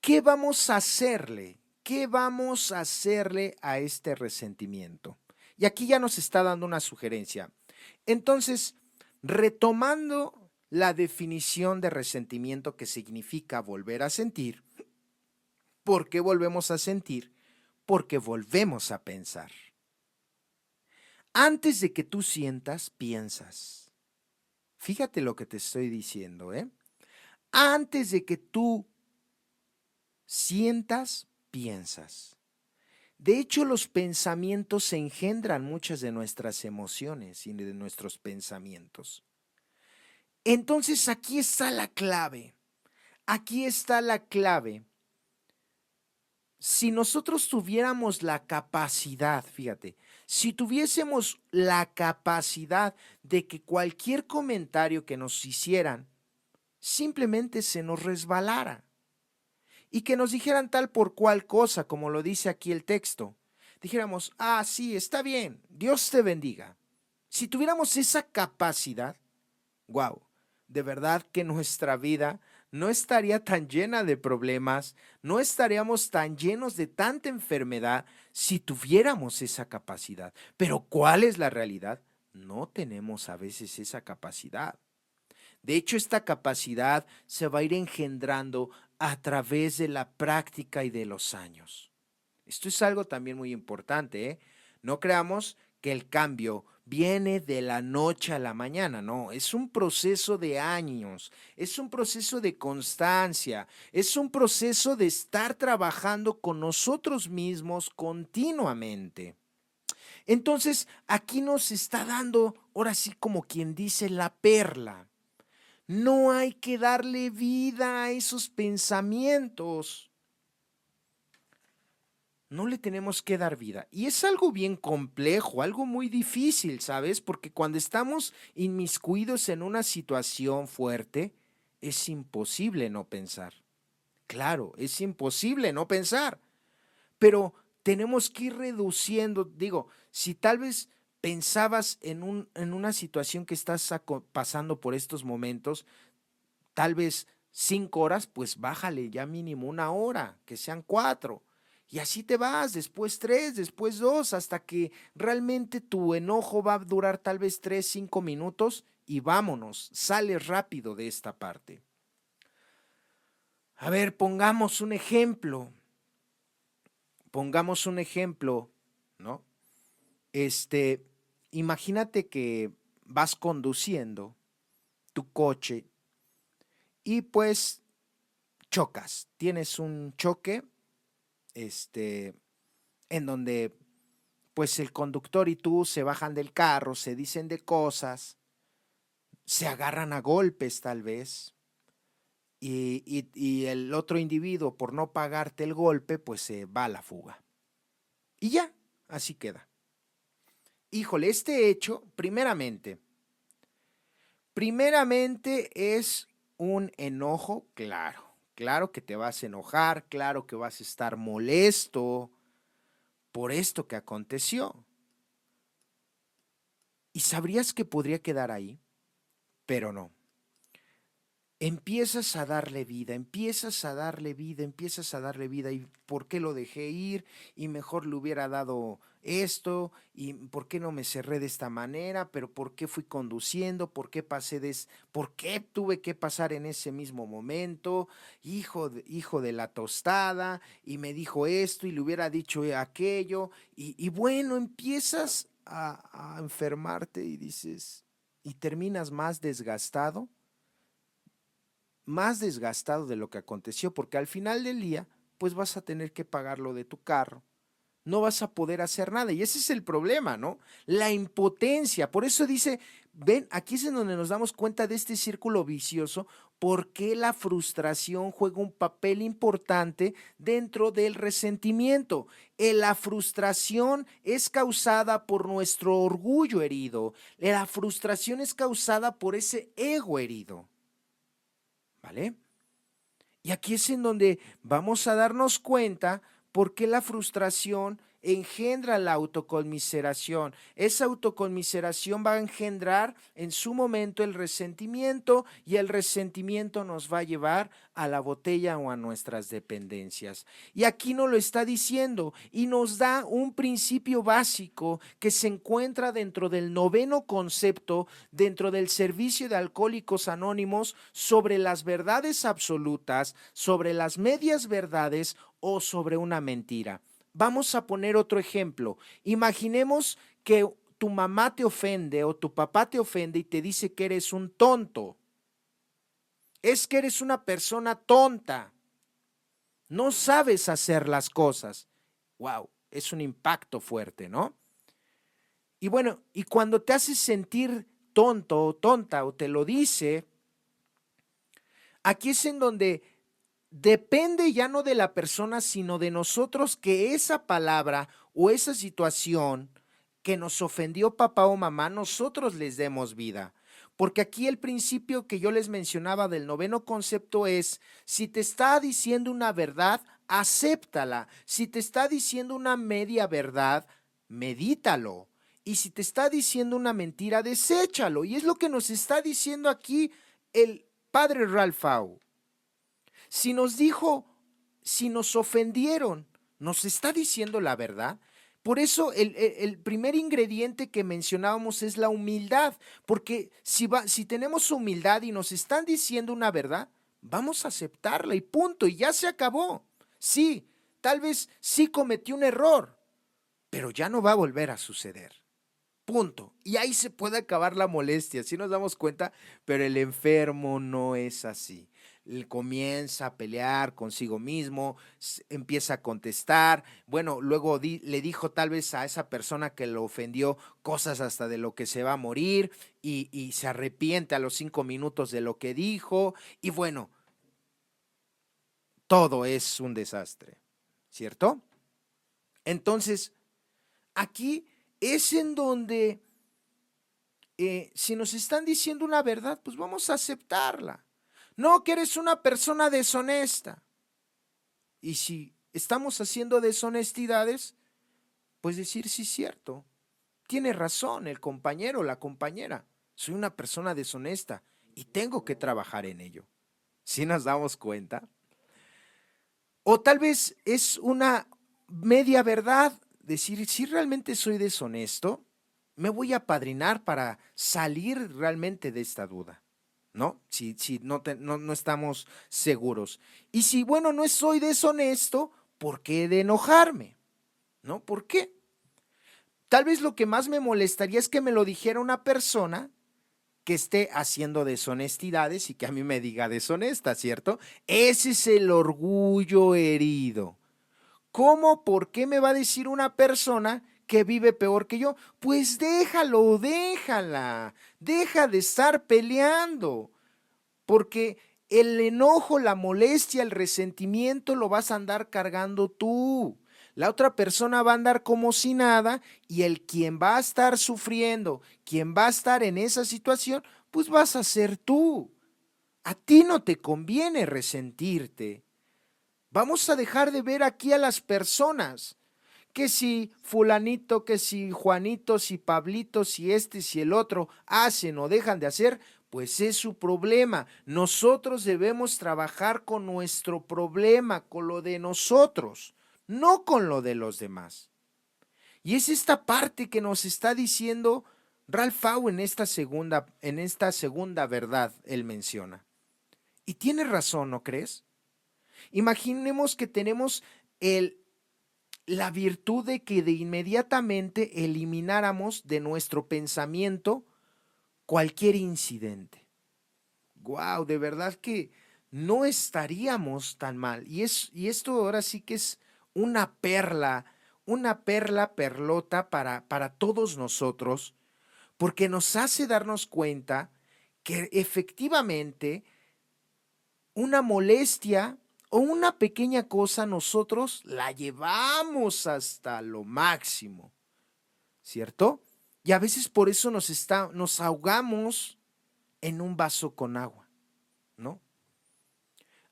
¿Qué vamos a hacerle? ¿Qué vamos a hacerle a este resentimiento? Y aquí ya nos está dando una sugerencia. Entonces, retomando la definición de resentimiento que significa volver a sentir, ¿por qué volvemos a sentir? Porque volvemos a pensar. Antes de que tú sientas, piensas. Fíjate lo que te estoy diciendo, ¿eh? Antes de que tú sientas, piensas. De hecho, los pensamientos engendran muchas de nuestras emociones y de nuestros pensamientos. Entonces, aquí está la clave. Aquí está la clave. Si nosotros tuviéramos la capacidad, fíjate, si tuviésemos la capacidad de que cualquier comentario que nos hicieran simplemente se nos resbalara y que nos dijeran tal por cual cosa, como lo dice aquí el texto, dijéramos, ah, sí, está bien, Dios te bendiga. Si tuviéramos esa capacidad, wow, de verdad que nuestra vida no estaría tan llena de problemas, no estaríamos tan llenos de tanta enfermedad si tuviéramos esa capacidad. Pero ¿cuál es la realidad? No tenemos a veces esa capacidad. De hecho, esta capacidad se va a ir engendrando a través de la práctica y de los años. Esto es algo también muy importante, ¿eh? No creamos que el cambio viene de la noche a la mañana, no, es un proceso de años, es un proceso de constancia, es un proceso de estar trabajando con nosotros mismos continuamente. Entonces, aquí nos está dando, ahora sí como quien dice, la perla. No hay que darle vida a esos pensamientos. No le tenemos que dar vida. Y es algo bien complejo, algo muy difícil, ¿sabes? Porque cuando estamos inmiscuidos en una situación fuerte, es imposible no pensar. Claro, es imposible no pensar. Pero tenemos que ir reduciendo, digo, si tal vez pensabas en una situación que estás pasando por estos momentos, tal vez 5 horas, pues bájale ya mínimo una hora, que sean 4. Y así te vas, después 3, después 2, hasta que realmente tu enojo va a durar tal vez 3, 5 minutos y vámonos, sales rápido de esta parte. A ver, pongamos un ejemplo, ¿no? Este, imagínate que vas conduciendo tu coche y pues chocas, tienes un choque, este, en donde pues el conductor y tú se bajan del carro, se dicen de cosas, se agarran a golpes tal vez, y el otro individuo por no pagarte el golpe pues se va a la fuga. Y ya, así queda. Híjole, este hecho, primeramente es un enojo, claro. Claro que te vas a enojar, claro que vas a estar molesto por esto que aconteció. Y sabrías que podría quedar ahí, pero no. Empiezas a darle vida, empiezas a darle vida, empiezas a darle vida. ¿Y por qué lo dejé ir? Y mejor le hubiera dado esto y por qué no me cerré de esta manera, pero por qué fui conduciendo, por qué tuve que pasar en ese mismo momento, hijo de la tostada, y me dijo esto y le hubiera dicho aquello, y bueno, empiezas a enfermarte y dices, y terminas más desgastado de lo que aconteció, porque al final del día, pues vas a tener que pagar lo de tu carro, no vas a poder hacer nada. Y ese es el problema, ¿no? La impotencia. Por eso dice, ven, aquí es en donde nos damos cuenta de este círculo vicioso, porque la frustración juega un papel importante dentro del resentimiento. La frustración es causada por nuestro orgullo herido. La frustración es causada por ese ego herido. ¿Vale? Y aquí es en donde vamos a darnos cuenta por qué la frustración engendra la autoconmiseración. Esa autoconmiseración va a engendrar en su momento el resentimiento y el resentimiento nos va a llevar a la botella o a nuestras dependencias. Y aquí nos lo está diciendo y nos da un principio básico que se encuentra dentro del 9º concepto, dentro del servicio de Alcohólicos Anónimos, sobre las verdades absolutas, sobre las medias verdades o sobre una mentira. Vamos a poner otro ejemplo. Imaginemos que tu mamá te ofende o tu papá te ofende y te dice que eres un tonto. Es que eres una persona tonta. No sabes hacer las cosas. Wow, es un impacto fuerte, ¿no? Y bueno, y cuando te haces sentir tonto o tonta o te lo dice, aquí es en donde depende ya no de la persona, sino de nosotros que esa palabra o esa situación que nos ofendió papá o mamá, nosotros les demos vida. Porque aquí el principio que yo les mencionaba del 9º concepto es, si te está diciendo una verdad, acéptala. Si te está diciendo una media verdad, medítalo. Y si te está diciendo una mentira, deséchalo. Y es lo que nos está diciendo aquí el padre Ralph Au. Si nos dijo, si nos ofendieron, nos está diciendo la verdad. Por eso el primer ingrediente que mencionábamos es la humildad, porque si tenemos humildad y nos están diciendo una verdad, vamos a aceptarla y punto, y ya se acabó. Sí, tal vez sí cometí un error, pero ya no va a volver a suceder. Punto. Y ahí se puede acabar la molestia, si nos damos cuenta, pero el enfermo no es así. Él comienza a pelear consigo mismo, empieza a contestar, bueno, luego le dijo tal vez a esa persona que lo ofendió cosas hasta de lo que se va a morir y se arrepiente a los 5 minutos de lo que dijo y bueno, todo es un desastre, ¿cierto? Entonces, aquí es en donde si nos están diciendo una verdad, pues vamos a aceptarla. No, que eres una persona deshonesta. Y si estamos haciendo deshonestidades, pues decir sí es cierto. Tiene razón el compañero o la compañera. Soy una persona deshonesta y tengo que trabajar en ello. ¿Sí nos damos cuenta? O tal vez es una media verdad, decir, si realmente soy deshonesto, me voy a apadrinar para salir realmente de esta duda, ¿no? Si no estamos seguros. Y si, bueno, no soy deshonesto, ¿por qué de enojarme? ¿No? ¿Por qué? Tal vez lo que más me molestaría es que me lo dijera una persona que esté haciendo deshonestidades y que a mí me diga deshonesta, ¿cierto? Ese es el orgullo herido. ¿Cómo? ¿Por qué me va a decir una persona que vive peor que yo? Pues déjalo, déjala, deja de estar peleando, porque el enojo, la molestia, el resentimiento lo vas a andar cargando tú. La otra persona va a andar como si nada y el quien va a estar sufriendo, quien va a estar en esa situación, pues vas a ser tú. A ti no te conviene resentirte. Vamos a dejar de ver aquí a las personas, que si fulanito, que si Juanito, si Pablito, si este, si el otro hacen o dejan de hacer, pues es su problema. Nosotros debemos trabajar con nuestro problema, con lo de nosotros, no con lo de los demás. Y es esta parte que nos está diciendo Ralph Au en esta segunda verdad, él menciona. Y tiene razón, ¿no crees? Imaginemos que tenemos la virtud de que de inmediatamente elimináramos de nuestro pensamiento cualquier incidente. Wow, de verdad que no estaríamos tan mal. Y esto ahora sí que es una perla perlota para todos nosotros, porque nos hace darnos cuenta que efectivamente una molestia o una pequeña cosa nosotros la llevamos hasta lo máximo, ¿cierto? Y a veces por eso nos ahogamos en un vaso con agua, ¿no?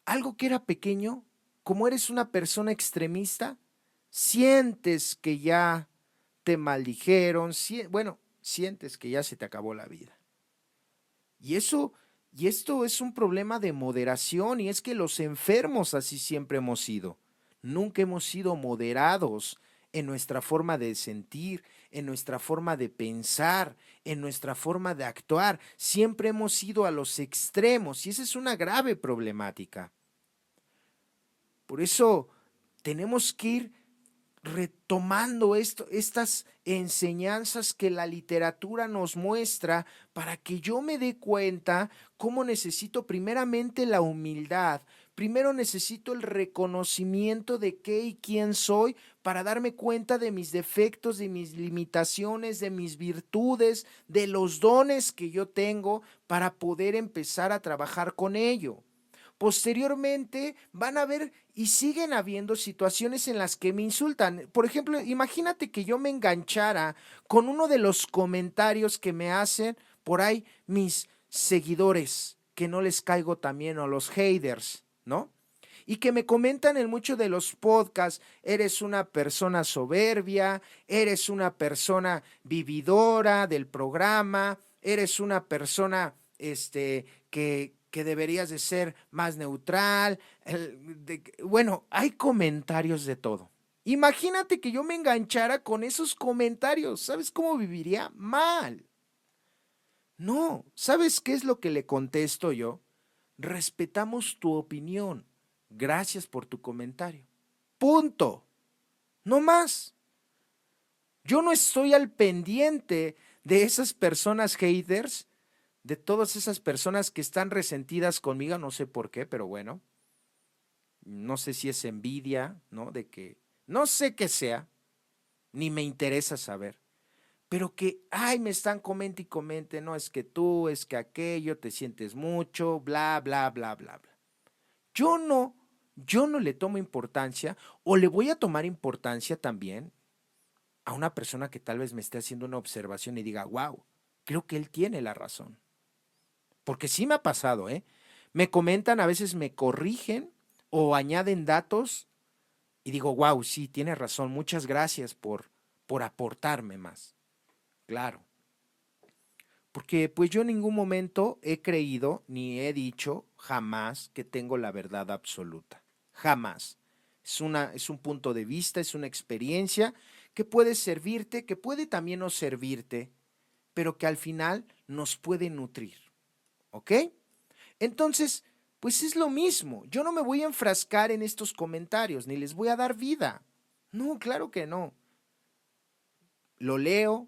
Algo que era pequeño, como eres una persona extremista, sientes que ya te maldijeron, sientes que ya se te acabó la vida. Y eso, y esto es un problema de moderación, y es que los enfermos así siempre hemos sido. Nunca hemos sido moderados en nuestra forma de sentir, en nuestra forma de pensar, en nuestra forma de actuar. Siempre hemos ido a los extremos, y esa es una grave problemática. Por eso tenemos que ir retomando estas enseñanzas que la literatura nos muestra para que yo me dé cuenta cómo necesito primeramente la humildad. Primero necesito el reconocimiento de qué y quién soy para darme cuenta de mis defectos, de mis limitaciones, de mis virtudes, de los dones que yo tengo para poder empezar a trabajar con ello. Posteriormente van a haber y siguen habiendo situaciones en las que me insultan. Por ejemplo, imagínate que yo me enganchara con uno de los comentarios que me hacen por ahí mis seguidores, que no les caigo también, o los haters, ¿no? Y que me comentan en muchos de los podcasts: eres una persona soberbia, eres una persona vividora del programa, eres una persona que deberías de ser más neutral. Bueno, hay comentarios de todo. Imagínate que yo me enganchara con esos comentarios. ¿Sabes cómo viviría? Mal. No, ¿sabes qué es lo que le contesto yo? Respetamos tu opinión. Gracias por tu comentario. Punto. No más. Yo no estoy al pendiente de esas personas haters, de todas esas personas que están resentidas conmigo, no sé por qué, pero bueno, no sé si es envidia, ¿no? De que, no sé qué sea, ni me interesa saber, pero que, ay, me están comente y comente, no, es que tú, es que aquello, te sientes mucho, bla, bla, bla, bla, bla. Yo no, yo no le tomo importancia, o le voy a tomar importancia también a una persona que tal vez me esté haciendo una observación y diga: wow, creo que él tiene la razón. Porque sí me ha pasado, ¿eh? Me comentan, a veces me corrigen o añaden datos y digo: wow, sí, tiene razón, muchas gracias por aportarme más. Claro. Porque pues yo en ningún momento he creído ni he dicho jamás que tengo la verdad absoluta. Jamás. Es un punto de vista, es una experiencia que puede servirte, que puede también no servirte, pero que al final nos puede nutrir. ¿Ok? Entonces, pues es lo mismo. Yo no me voy a enfrascar en estos comentarios, ni les voy a dar vida. No, claro que no. Lo leo.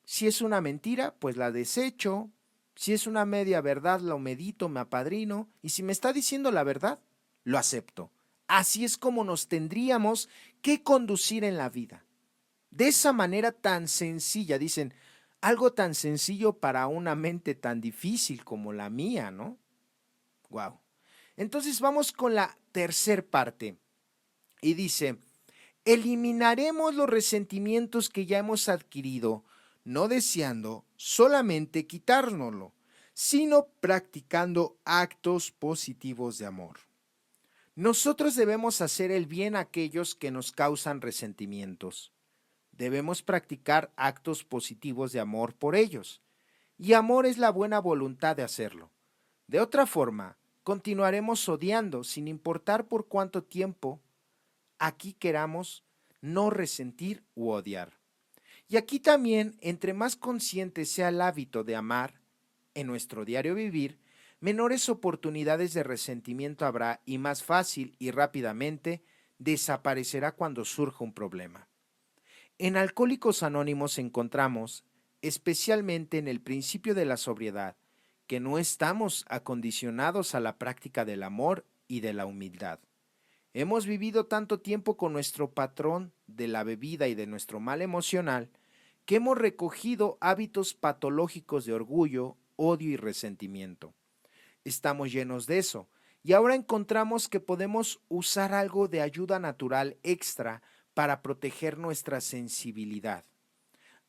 Si es una mentira, pues la desecho. Si es una media verdad, lo medito, me apadrino. Y si me está diciendo la verdad, lo acepto. Así es como nos tendríamos que conducir en la vida. De esa manera tan sencilla, dicen, algo tan sencillo para una mente tan difícil como la mía, ¿no? Wow. Entonces vamos con la tercer parte. Y dice: eliminaremos los resentimientos que ya hemos adquirido, no deseando solamente quitárnoslo, sino practicando actos positivos de amor. Nosotros debemos hacer el bien a aquellos que nos causan resentimientos. Debemos practicar actos positivos de amor por ellos. Y amor es la buena voluntad de hacerlo. De otra forma, continuaremos odiando sin importar por cuánto tiempo aquí queramos no resentir u odiar. Y aquí también, entre más consciente sea el hábito de amar en nuestro diario vivir, menores oportunidades de resentimiento habrá y más fácil y rápidamente desaparecerá cuando surja un problema. En Alcohólicos Anónimos encontramos, especialmente en el principio de la sobriedad, que no estamos acondicionados a la práctica del amor y de la humildad. Hemos vivido tanto tiempo con nuestro patrón de la bebida y de nuestro mal emocional que hemos recogido hábitos patológicos de orgullo, odio y resentimiento. Estamos llenos de eso y ahora encontramos que podemos usar algo de ayuda natural extra para proteger nuestra sensibilidad,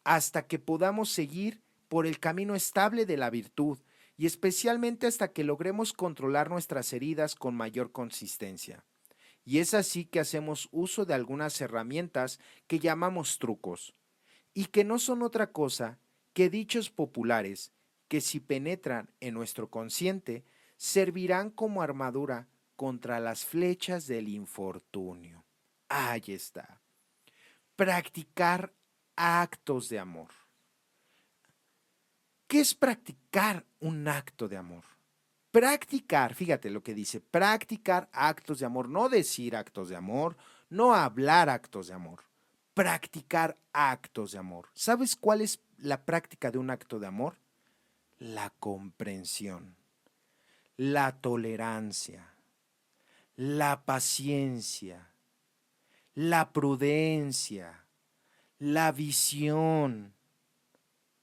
hasta que podamos seguir por el camino estable de la virtud y especialmente hasta que logremos controlar nuestras heridas con mayor consistencia. Y es así que hacemos uso de algunas herramientas que llamamos trucos, y que no son otra cosa que dichos populares que si penetran en nuestro consciente, servirán como armadura contra las flechas del infortunio. Ahí está. Practicar actos de amor. ¿Qué es practicar un acto de amor? Practicar, fíjate lo que dice, practicar actos de amor, no decir actos de amor, no hablar actos de amor, practicar actos de amor. ¿Sabes cuál es la práctica de un acto de amor? La comprensión, la tolerancia, la paciencia, la prudencia, la visión.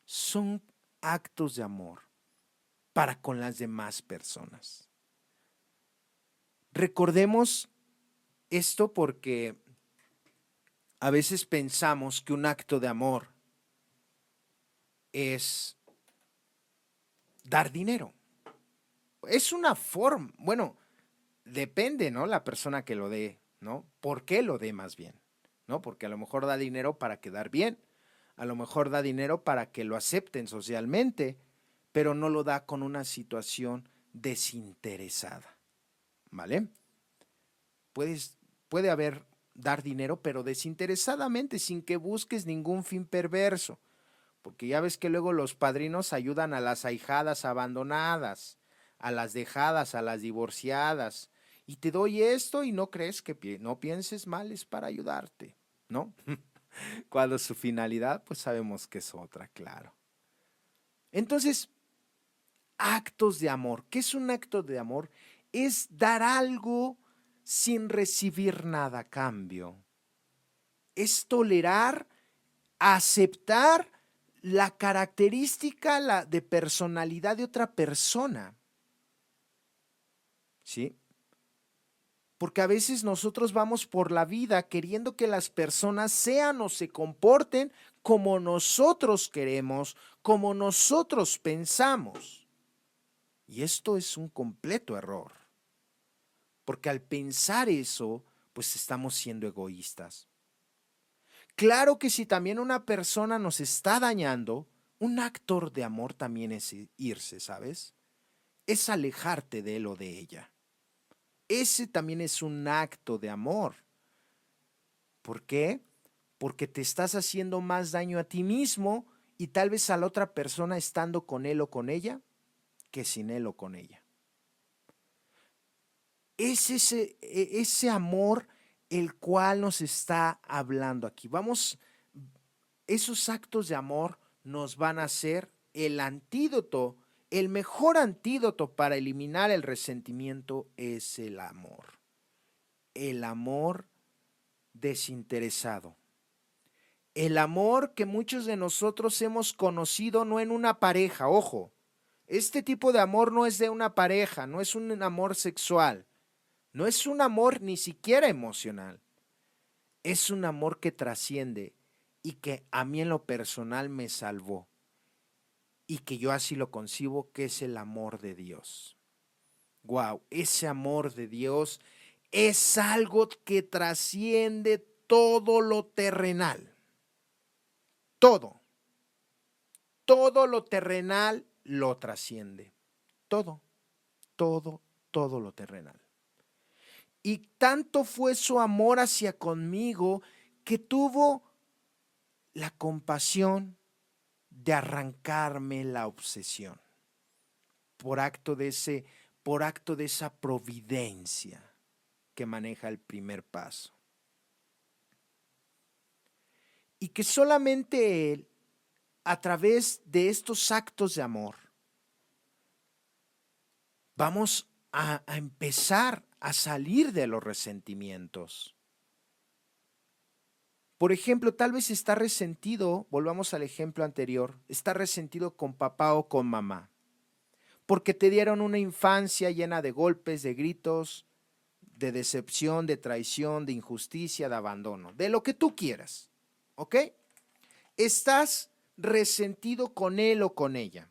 Son actos de amor para con las demás personas. Recordemos esto porque a veces pensamos que un acto de amor es dar dinero. Es una forma, bueno, depende, ¿no? La persona que lo dé, ¿no? ¿Por qué lo dé más bien? ¿No? Porque a lo mejor da dinero para quedar bien, a lo mejor da dinero para que lo acepten socialmente, pero no lo da con una situación desinteresada, ¿vale? Puede haber dar dinero, pero desinteresadamente, sin que busques ningún fin perverso, porque ya ves que luego los padrinos ayudan a las ahijadas abandonadas, a las dejadas, a las divorciadas, y te doy esto y no crees que no pienses mal, es para ayudarte, ¿no? Cuando su finalidad, pues sabemos que es otra, claro. Entonces, actos de amor. ¿Qué es un acto de amor? Es dar algo sin recibir nada a cambio. Es tolerar, aceptar la característica de personalidad de otra persona. ¿Sí? Porque a veces nosotros vamos por la vida queriendo que las personas sean o se comporten como nosotros queremos, como nosotros pensamos. Y esto es un completo error. Porque al pensar eso, pues estamos siendo egoístas. Claro que si también una persona nos está dañando, un acto de amor también es irse, ¿sabes? Es alejarte de él o de ella. Ese también es un acto de amor. ¿Por qué? Porque te estás haciendo más daño a ti mismo y tal vez a la otra persona estando con él o con ella que sin él o con ella. Es ese amor el cual nos está hablando aquí. Esos actos de amor nos van a ser el antídoto, el mejor antídoto para eliminar el resentimiento es el amor. El amor desinteresado. El amor que muchos de nosotros hemos conocido no en una pareja, ojo. Este tipo de amor no es de una pareja, no es un amor sexual, no es un amor ni siquiera emocional. Es un amor que trasciende y que a mí en lo personal me salvó y que yo así lo concibo, que es el amor de Dios. Wow, ese amor de Dios es algo que trasciende todo lo terrenal. Todo, todo lo terrenal lo trasciende. Todo, todo lo terrenal. Y tanto fue su amor hacia conmigo que tuvo la compasión de arrancarme la obsesión por acto de esa providencia que maneja el primer paso. Y que solamente Él, a través de estos actos de amor, vamos a empezar a salir de los resentimientos. Por ejemplo, tal vez está resentido, volvamos al ejemplo anterior, está resentido con papá o con mamá, porque te dieron una infancia llena de golpes, de gritos, de decepción, de traición, de injusticia, de abandono, de lo que tú quieras, ¿ok? Estás resentido con él o con ella,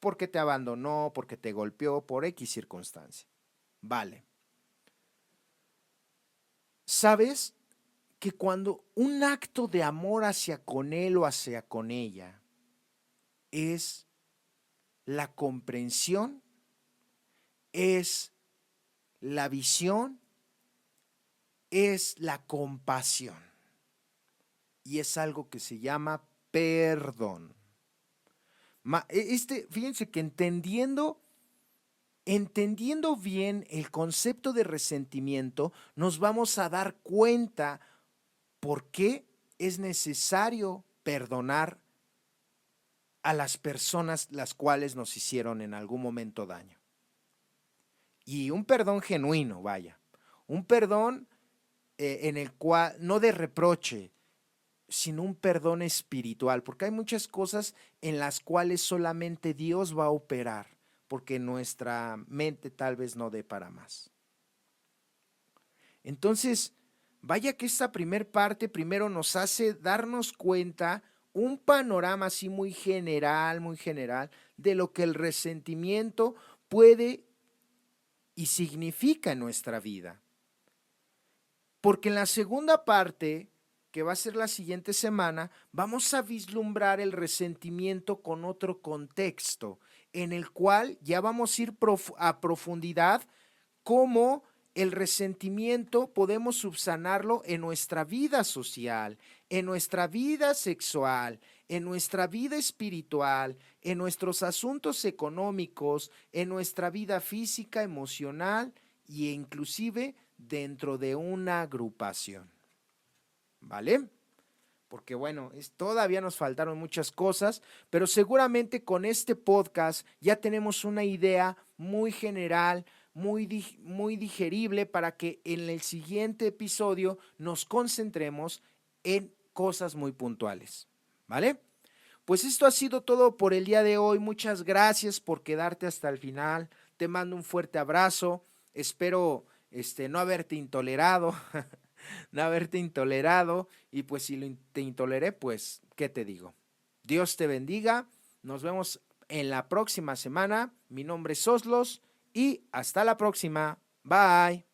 porque te abandonó, porque te golpeó, por X circunstancia. Vale. ¿Sabes que cuando un acto de amor hacia con él o hacia con ella es la comprensión, es la visión, es la compasión? Y es algo que se llama perdón. Fíjense que entendiendo bien el concepto de resentimiento, nos vamos a dar cuenta por qué es necesario perdonar a las personas las cuales nos hicieron en algún momento daño. Y un perdón genuino, vaya. Un perdón en el cual, no de reproche, sino un perdón espiritual, porque hay muchas cosas en las cuales solamente Dios va a operar, porque nuestra mente tal vez no dé para más. Entonces, vaya que esta primer parte primero nos hace darnos cuenta, un panorama así muy general, de lo que el resentimiento puede y significa en nuestra vida. Porque en la segunda parte, que va a ser la siguiente semana, vamos a vislumbrar el resentimiento con otro contexto, en el cual ya vamos a ir a profundidad cómo el resentimiento podemos subsanarlo en nuestra vida social, en nuestra vida sexual, en nuestra vida espiritual, en nuestros asuntos económicos, en nuestra vida física, emocional e inclusive dentro de una agrupación. ¿Vale? Porque bueno, todavía nos faltaron muchas cosas, pero seguramente con este podcast ya tenemos una idea muy general, muy digerible, para que en el siguiente episodio nos concentremos en cosas muy puntuales. ¿Vale? Pues esto ha sido todo por el día de hoy. Muchas gracias por quedarte hasta el final. Te mando un fuerte abrazo. Espero no haberte intolerado. No haberte intolerado, y pues si te intoleré, pues, ¿qué te digo? Dios te bendiga, nos vemos en la próxima semana. Mi nombre es Oslos y hasta la próxima. Bye.